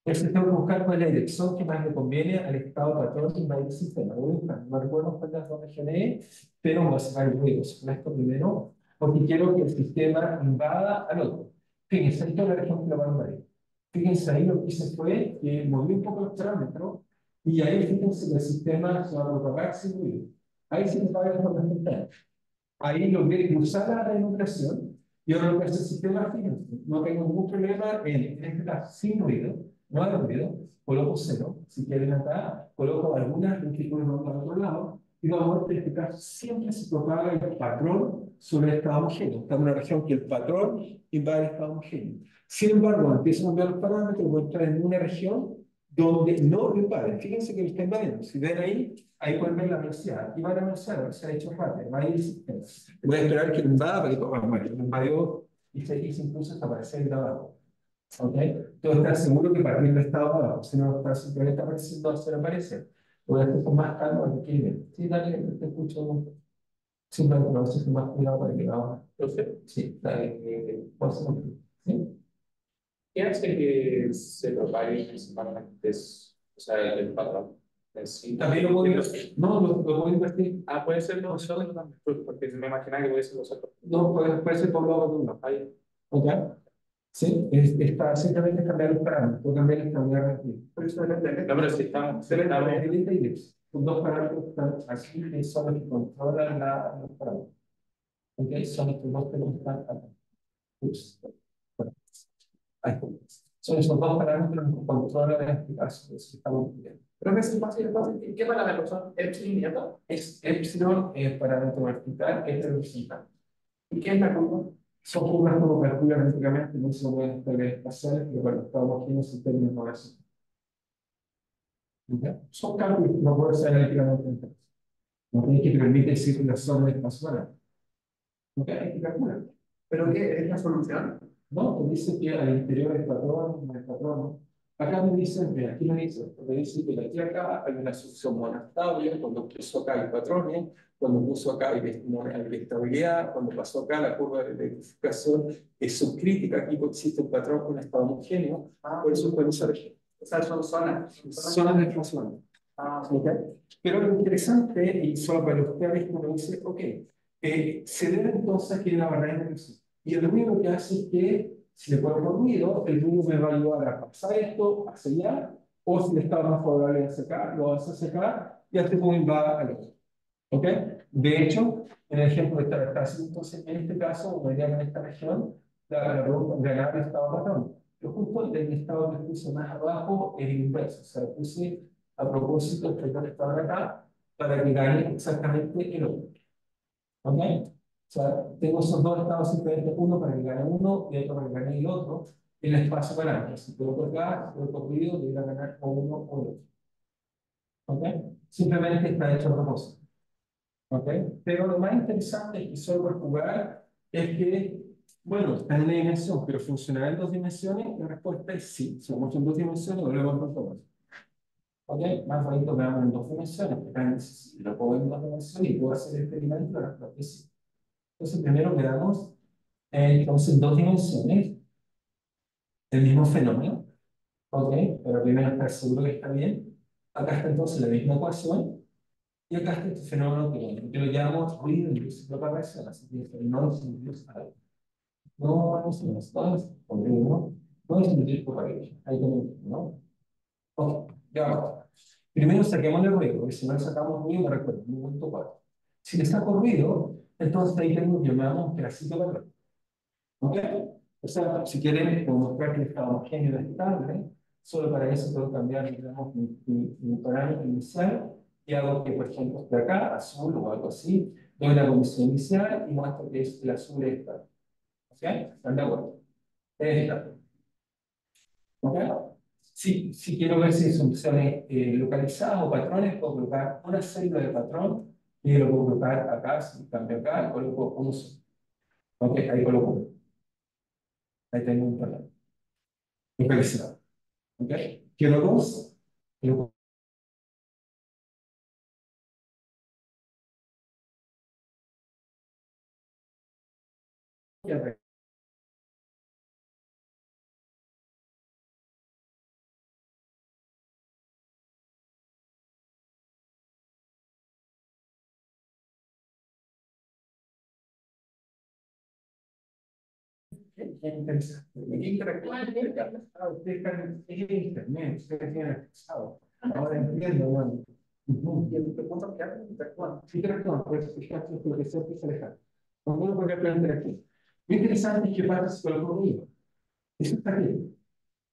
Entonces tengo que buscar cuál es la dirección que más le conviene al estado patrón y del sistema. Lo voy a buscar. No recuerdo cuántas dos regiones, pero voy a sacar el ruido. Con esto primero, porque quiero que el sistema invada al otro. Fíjense, esto es la región que lo va a invadir. Fíjense, ahí lo que hice fue que moví un poco los parámetros y ahí fíjense que el sistema se va a propagar sin ruido. Ahí se va a ver por la ventana. Ahí logré cruzar la enunciación y ahora lo que hace el sistema, fíjense, no tengo ningún problema en este caso, sin ruido, no hay ruido, coloco cero, si quieren acá, coloco algunas longitudes al otro lado, y vamos a ver que en este caso siempre se propaga el patrón sobre el estado homogéneo. Está en una región que el patrón invade el estado homogéneo. Sin embargo, cuando empiezo a cambiar los parámetros, voy a entrar en una región donde no lo invade. Fíjense que lo está invadiendo. Si ven ahí pueden ver la velocidad. Aquí va la velocidad, la velocidad ha hecho rápido, va a ir el sistema. Voy a esperar que lo invada para que todo, bueno, lo invadió y se hizo incluso desaparecer el de abajo. ¿Ok? Entonces, estar seguro que partir del estado de abajo, si no está simplemente apareciendo, va a hacer aparecer. Voy a hacer con más calma para que quede. Sí, dale, te escucho. Simplemente lo voy a hacer con más cuidado para que lo entonces, sí, dale. ¿Sí? ¿Qué hace que se propague principalmente? O sea, el patrón. Sí, También lo puedo invertir. No, lo puedo invertir. ah, puede ser los otros también, porque me imaginaba que puede ser los otros. No, puede ser por un lado o por un lado. Ahí. ¿Ok? Sí, está simplemente cambiar los parámetros, puedo cambiar el cambiar aquí. Por eso No, pero si estamos, se ve la delta y X. Los dos parámetros están aquí, que son los que controlan los parámetros. ¿Ok? Son estos dos que no están acá. Ups. Bueno, ahí está. Son esos dos parámetros que controlan en este caso que estamos viendo. Creo que es fácil. ¿Qué parámetros son? Epsilon y eta. Es epsilon el parámetro vertical, este es el horizontal. ¿Y qué es la curva? Son curvas como calculan prácticamente, no se pueden establecer espaciales, pero bueno, estamos aquí en términos de oración. ¿Okay? Son cálculos que no pueden ser analíticamente enteros. No tiene que permitir circulación espacial. ¿Ok? Hay que calcular. ¿Pero qué es la solución? No, te dice que al interior del patrón, el patrón. Acá me dicen, mira, aquí me dice que de aquí a acá hay una solución monostable, cuando puso acá hay patrones, cuando puso acá hay estabilidad, cuando pasó acá la curva de electrificación es subcrítica, aquí existe un patrón con un estado homogéneo, por eso podemos saber. O sea, son zonas. Zonas de inflación. ¿Okay? Pero lo interesante, y solo para ustedes, es que uno dice, ok, se debe entonces que hay una barrera de inflación. Y el ruido lo que hace es que, si le ponemos ruido, el ruido me va a ayudar a pasar esto hacia allá, o si le está más favorable hacia acá, lo hace hacia acá, y este punto va al otro. ¿Ok? De hecho, en el ejemplo de esta haciendo, entonces, en este caso, como diría en esta región, la pregunta de ganar el estado patrón. Pero justo el estado que puse más abajo es el inverso, o sea, puse a propósito el que estaba acá para que gane exactamente el otro. ¿Ok? O sea, tengo esos dos estados simplemente uno para que gane uno y otro para que gane el otro en el espacio parámetro. Si puedo por acá, si puedo por ruido, debería ganar o uno o el otro. ¿Ok? Simplemente está hecho a propósito. ¿Ok? Pero lo más interesante es que solo por jugar es que, bueno, está en una dimensión, pero funcionará en dos dimensiones. La respuesta es sí. Si vamos en dos dimensiones, volvemos a todo. ¿Ok? Más bonito que vamos en dos dimensiones. Si lo puedo en dos dimensiones y puedo hacer el experimento, la respuesta es sí. Entonces, primero quedamos entonces en dos dimensiones el mismo fenómeno. ¿Ok? Pero primero estar seguro que está bien. Acá está entonces la misma ecuación. Y acá está este fenómeno que lo llamamos ruido inducido por propagación, así que no es inducido algo. No es ruido, no es inducido por propagación. Ahí tenemos, ¿no? Ok, ya va. Primero saquemos el ruido, porque si no le sacamos ruido, me recuerdo, 1.4. Si le saco ruido, entonces ahí tengo que llamamos pedacito de ruido. ¿Ok? O sea, si quieren demostrar que el estado homogéneo es estable, solo para eso puedo cambiar, digamos, mi parámetro inicial y hago que, por ejemplo, esté acá, azul o algo así, doy la condición inicial y muestro que el azul es estable. ¿Ok? ¿Están de acuerdo? Es estable. ¿Ok? Si quiero ver si son opciones localizadas o patrones, puedo colocar una celda de patrón y lo puedo colocar acá, si cambio acá, coloco uno solo. ¿Ok? Ahí coloco uno. Ahí tengo un patrón localizado. ¿Ok? Quiero dos. Quiero qué interesante. Qué interactuar. Ustedes están en internet, ustedes tienen acceso. Ahora entiendo, bueno. Y el punto que hacen interactúan. Interactúan, pues, fíjate lo que se empieza a alejar. Uno puede interactuar. Lo interesante es que pasa si coloco ruido. Eso está bien.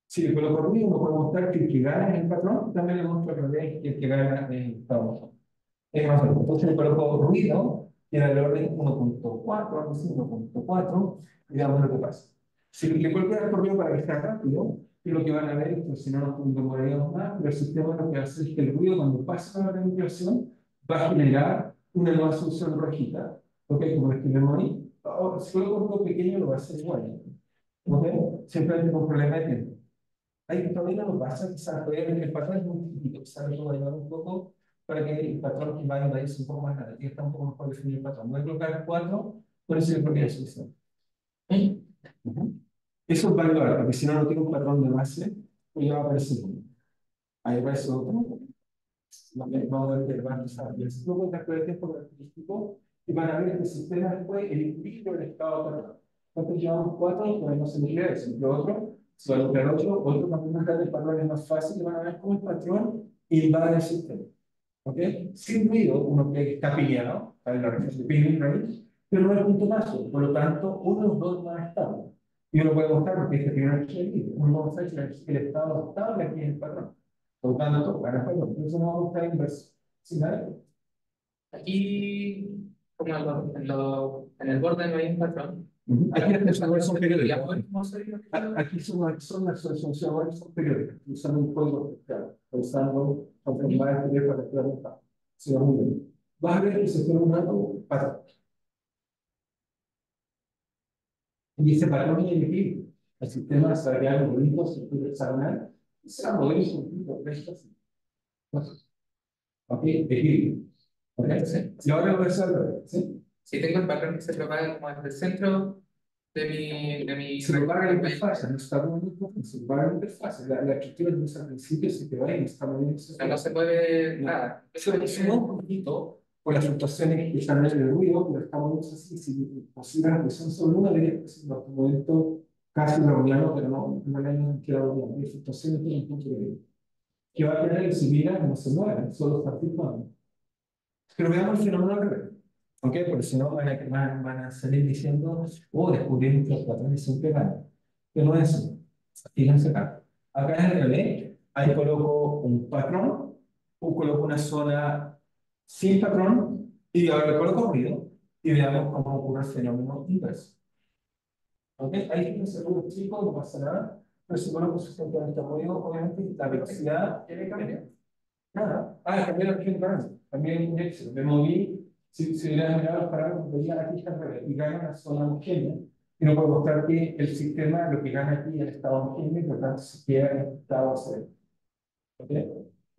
Si le coloco ruido, uno puede mostrar que el que gana es el patrón, también le muestro al revés que el que gana es el patrón. Es más, entonces le coloco ruido, y era el orden 1.4, algo así, 1.4, y veamos lo que pasa. Si le coloco el ruido para que sea rápido, y lo que van a ver es que si no nos demoraríamos más, pero el sistema lo que hace es que el ruido, cuando pasa la manipulación, va a generar una nueva solución rojita, ¿ok? Como lo escribimos ahí. Ahora, si coloco un ruido pequeño, lo va a hacer igual, ¿ok? Simplemente con problema de tiempo. Ahí todavía no lo pasa, quizás todavía el patrón es muy chiquito, quizás lo voy a ayudar un poco para que el patrón que va a invadir sea un poco más grande, y está un poco mejor definido el patrón. Voy a colocar 4, por eso yo creo que es solución. ¿Sí? Eso es validar, porque si no, no tiene un patrón de base, pues ya va a aparecer uno. Ahí aparece otro. Vamos a ver que va a empezar. Y así luego el tiempo característico, y van a ver que el sistema después, el equilibrio del estado patrón. Entonces llevamos 4, pero no se me queda eso. Lo otro, si va a lograr 8, otro también más grande, el patrón es más fácil, y van a ver cómo el patrón invade el sistema. ¿Ok? Sin ruido, uno que está peleado, para la referencia de pinning range, pero no es punto máximo, por lo tanto, uno de los dos más estable. Y uno puede mostrar porque dice que energía libre. Uno va a mostrar que el estado estable aquí es el patrón. Por lo tanto, para el patrón. Entonces no vamos a mostrar inverso. ¿Sí, vale? Aquí, como en el borde no hay un patrón. Aquí las tensiones son periódicas. ¿Cómo sería? Aquí son las tensiones son periódicas, usando un código especial, usando autoridades de para preguntar. Si va muy bien. Vas a ver que se tiene un dato patrón. Y ese patrón es elegir el sistema salarial bonito, estructura hexagonal, será modelo científico, ok, equilibrio. ¿Ok? Sí. Y ahora lo voy a al ¿sí? Si tengo el patrón que se propaga como desde el centro de mi Se propaga la interfaz, no está muy bien, se propaga la interfaz. La estructura de al principio se te va y no está muy bien. O sea, no se puede nada. Eso me suma un poquito por las fluctuaciones que están en el ruido, pero estamos hechos así. Si posible la presión solo una, debería ser en otro momento casi browniano, pero no le han quedado bien. Hay fluctuaciones en el punto de vista. Que va a tener el similar no se mueve, solo está fluctuando. Pero veamos el fenómeno al revés. ¿Ok? Porque si no van a salir diciendo, oh, descubrimos que los patrones siempre ganan. Que no es eso. Fíjense acá. Acá es el revés. Ahí coloco un patrón, o coloco una zona sin patrón, y ahora le coloco ruido, y veamos cómo ocurre el fenómeno inverso. ¿Ok? Ahí fíjense, ruido chico, no pasa nada, pero si coloco suficientemente ruido, obviamente la velocidad ¿Quiere cambiar? nada. Cambié la región de balance. Cambié el index. Me moví. Si hubiera mirado los parámetros, veía aquí está al revés. Y gana la zona homogénea. Y no puedo mostrar que el sistema, lo que gana aquí es el estado homogéneo, y por lo tanto se queda en el estado cero. ¿Ok?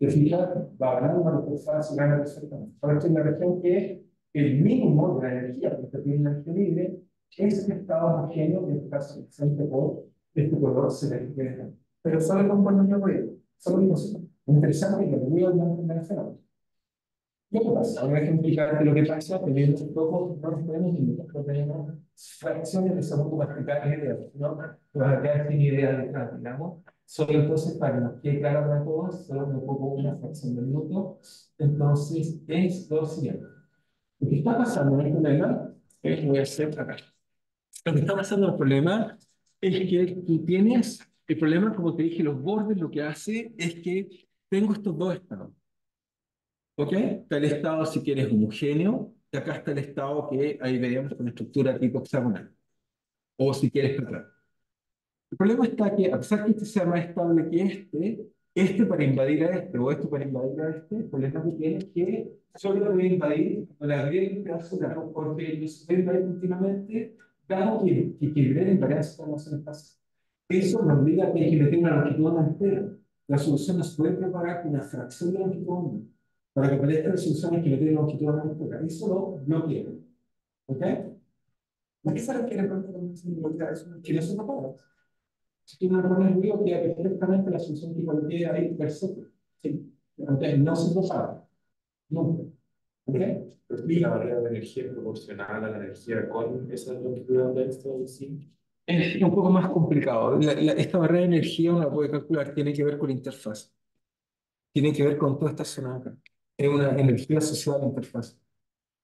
De fijas, va ganando una interfaz y gana perfectamente. Ahora estoy en la región que es el mínimo de la energía, porque tiene energía libre, es el estado homogéneo, en este caso, presente por este color celeste. Pero solo con ponerle ruido. Solo digo eso. Interesante que el ruido no es el fenómeno. ¿Qué pasa? Ahora déjame explicarte lo que pasa, teniendo un poco, no nos podemos limitar, no tenemos fracciones de segundo para explicar la idea, ¿no? Pero vas a quedar sin idea detrás, digamos. Solo entonces, para que nos quede claro para todos, solo me pongo una fracción de minuto. Entonces, es lo siguiente. Lo que está pasando en el problema, voy a hacer acá. Lo que está pasando en el problema es que tú tienes, el problema, como te dije, los bordes lo que hace es que tengo estos dos estados. ¿Ok? Está el estado, si quieres, homogéneo, y acá está el estado que ahí veríamos con estructura tipo hexagonal, o si quieres patrón. El problema está que, a pesar que este sea más estable que este para invadir a este, o este para invadir a este, el problema que tiene es que solo lo voy a invadir cuando le agregue un pedazo de arroz, porque yo se puede invadir continuamente, dado que equilibrar en varias formaciones fáciles. Eso nos obliga a que hay que meter una longitud onda entera. La solución no se puede preparar con una fracción de longitud onda. Para que aparezcan soluciones que meter longitud onda entera. Eso lo bloquea. ¿Ok? ¿A qué se refiere con bloquear eso? Que no se propone. Si tú no pones ruido, queda perfectamente la solución que coloqué ahí perfecta. Sí. Entonces, no se propone. Nunca. ¿Ok? Y la barrera de energía es proporcional a la energía con esa longitud de onda extra del zinc. Es un poco más complicado. Esta barrera de energía uno la puede calcular, tiene que ver con la interfaz. Tiene que ver con toda esta zona acá. Es una energía asociada a la interfaz.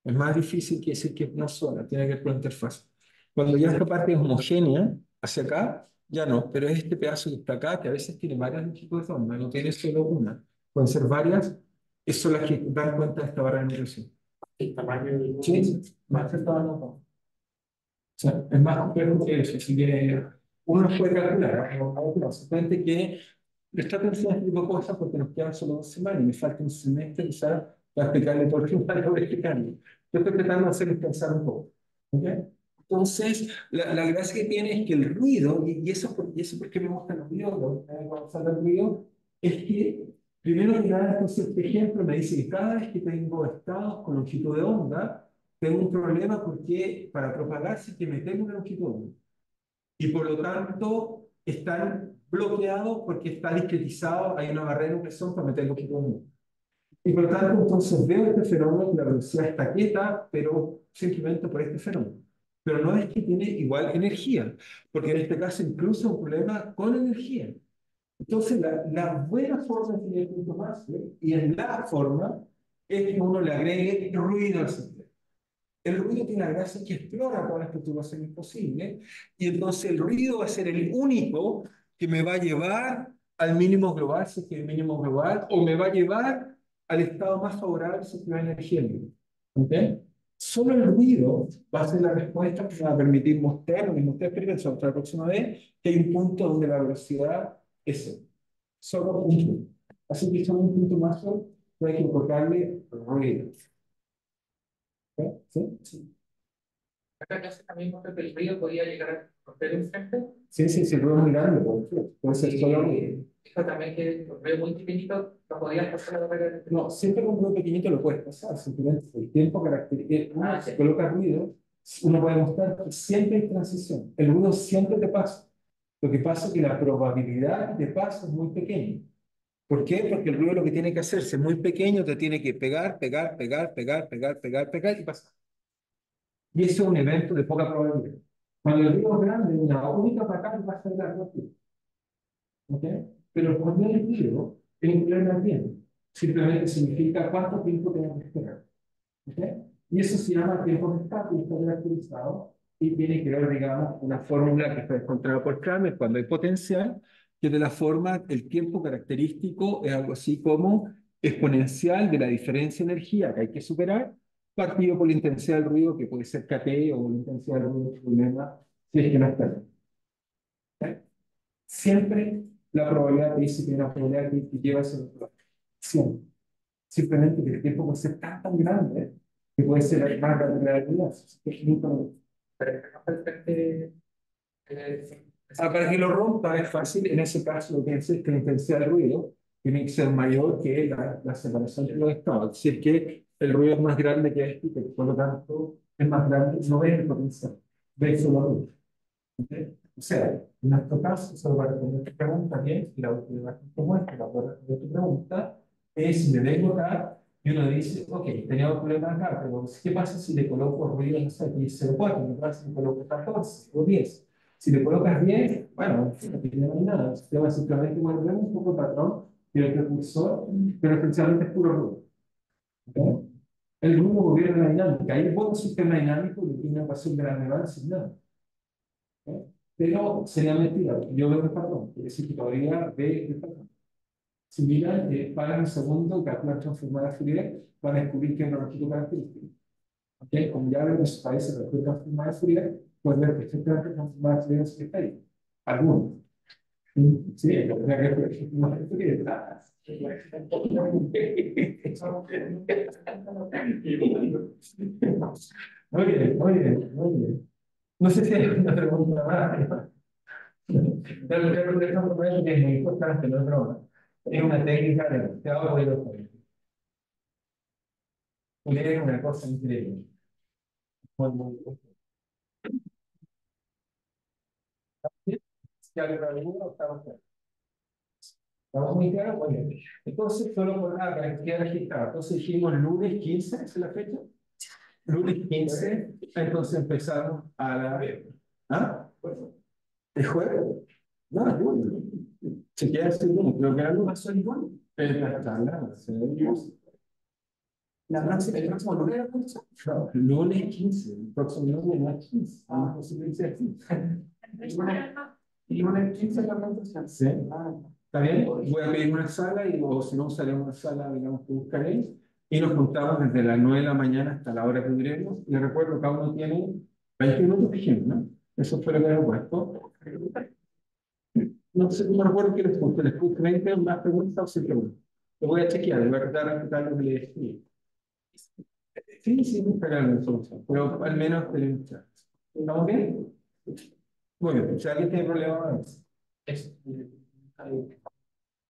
Es más difícil que decir que es una sola, tiene que ver con la interfaz. Cuando ya esta parte es homogénea, hacia acá, ya no, pero es este pedazo que está acá, que a veces tiene varias longitudes de onda, no tiene solo una, pueden ser varias, son las que dan cuenta de esta barra de energía. El tamaño del Sí, más que esta no. O sea, es más complejo que eso, así que uno no puede calcular, ¿no? Simplemente que presta atención a este tipo de cosas porque nos quedan solo 2 semanas y me falta un semestre quizás para explicarle todo lo que voy a explicarle. Yo estoy tratando de hacerles pensar un poco. ¿Ok? Entonces, la gracia que tiene es que el ruido, y eso porque me gustan los ruidos, cuando sale el ruido, es que, primero que nada, entonces este ejemplo me dice que cada vez que tengo estados con longitud de onda, tengo un problema porque para propagarse hay que meter una longitud de onda. Y por lo tanto, están bloqueados porque está discretizado, hay una barrera de presión para meter longitud de onda. Y por lo tanto, entonces veo este fenómeno, que la velocidad está quieta, pero simplemente por este fenómeno. Pero no es que tiene igual energía, porque en este caso incluso es un problema con energía. Entonces, la buena forma de tener punto más, y en la forma, es que uno le agregue ruido al sistema. El ruido tiene la gracia que explora todas las perturbaciones posibles, y entonces el ruido va a ser el único que me va a llevar al mínimo global, si es que el mínimo global, o me va a llevar al estado más favorable si es que va energía libre. ¿Ok? Solo el ruido va a ser la respuesta que me va a permitir mostrar, lo mismo ustedes experiencian otra próxima vez, que hay un punto donde la velocidad es cero. Solo un punto. Así que solo un punto más solo, hay que incorporarle ruido. ¿Ok? ¿Sí? Sí. Acá casi también creo que el río podía llegar a romper un frente. Sí, sí, sí, el ruido es muy grande, puede ser solo ruido. Dijo también que el río muy pequeñito no podía pasar la barrera del No, siempre con un ruido pequeñito lo puedes pasar, simplemente el tiempo característico, uno se sí. coloca ruido, uno puede mostrar que siempre hay transición, el ruido siempre te pasa. Lo que pasa es que la probabilidad de paso es muy pequeña. ¿Por qué? Porque el ruido lo que tiene que hacerse muy pequeño, te tiene que pegar, pegar, pegar, pegar, pegar, pegar, pegar y pasar. Y eso es un evento de poca probabilidad. Cuando el ruido es grande, una única patada va a salir rápido. ¿Ok? Pero poner el ruido es un problema bien. Simplemente significa cuánto tiempo tengo que esperar. ¿Ok? Y eso se llama tiempo de escape, y está caracterizado y tiene que ver, digamos, una fórmula que está encontrada por Kramer cuando hay potencial, que de la forma, el tiempo característico es algo así como exponencial de la diferencia de energía que hay que superar, partido por la intensidad del ruido, que puede ser KT o la intensidad del ruido del problema, si es que no está. ¿Ok? Siempre la probabilidad te dice que hay una probabilidad que lleva a ese otro. Siempre. Simplemente que el tiempo puede ser tan grande que puede ser más grande de la realidad. Es muy probable. Pero que rompe el frente. Para que lo rompa es fácil, en ese caso lo que es que la intensidad del ruido tiene que ser mayor que la separación de los estados. Si es que el ruido es más grande que este, que por lo tanto es más grande, no ves el potencial, ves solo ruido. ¿Ok? O sea, en nuestro caso, solo para responder tu pregunta bien, y la última que muestra de tu pregunta, es si me vengo acá y uno dice, ok, tenía un problema acá, pero ¿qué pasa si le coloco ruido, no sé, aquí 0,4? ¿Qué pasa si le coloco 14 o 10? Si le colocas 10, bueno, no hay nada, el sistema simplemente vuelve un poco el patrón y el precursor, pero esencialmente es puro ruido. ¿Ok? El ruido gobierna la dinámica, hay un buen sistema dinámico que tiene una ecuación de la relevancia sin nada. ¿Ok? Pero sería mentira, yo veo el patrón, quiere decir que todavía ve el patrón. Si miran, paran un segundo y calculan transformada de Fourier, van a descubrir que hay una longitud característica. ¿Ok? Como ya ven, eso parece la longitud transformada de Fourier, pueden ver perfectamente transformada de Fourier que está ahí. Algunos. Sí, la verdad que no es Fourier. Muy bien, muy bien, muy bien. No sé si hay una pregunta más. Pero creo que es un momento que es muy importante, no es broma. Es una técnica demasiado poderosa. Es una cosa increíble. Muy, muy, muy. ¿Sí? ¿Si alguien me ayuda o estamos claros? ¿Estamos muy claros? Muy bien. Entonces, solo por nada, para que quede registrado. Entonces dijimos lunes 15, ¿esa es la fecha? Lunes 15, entonces empezamos a la... ¿Ah? ¿Es jueves? No, es lunes. Se queda así, lunes, creo que era lunes. Pero ya está, nada, se ve. La próxima, el próximo lunes era punto. No, lunes 15, el próximo lunes no es 15. Ah, posible ser 15. Y lunes 15 la presentación. Sí. ¿Está bien? Voy a pedir una sala y o si no salimos una sala, digamos que buscaréis. Y nos juntamos desde las 9 de la mañana hasta la hora que duremos. Les recuerdo, cada uno tiene 20 minutos de ejemplo, ¿no? Eso fue lo que había puesto. No sé, no recuerdo qué les puse. Les puse 20, más preguntas o sin preguntas. Lo voy a chequear, voy a tratar de respetar lo que les escribí. Sí, sí, me sacaron la solución, pero al menos tenemos chance. ¿Estamos bien? Muy bien, si alguien tiene problemas,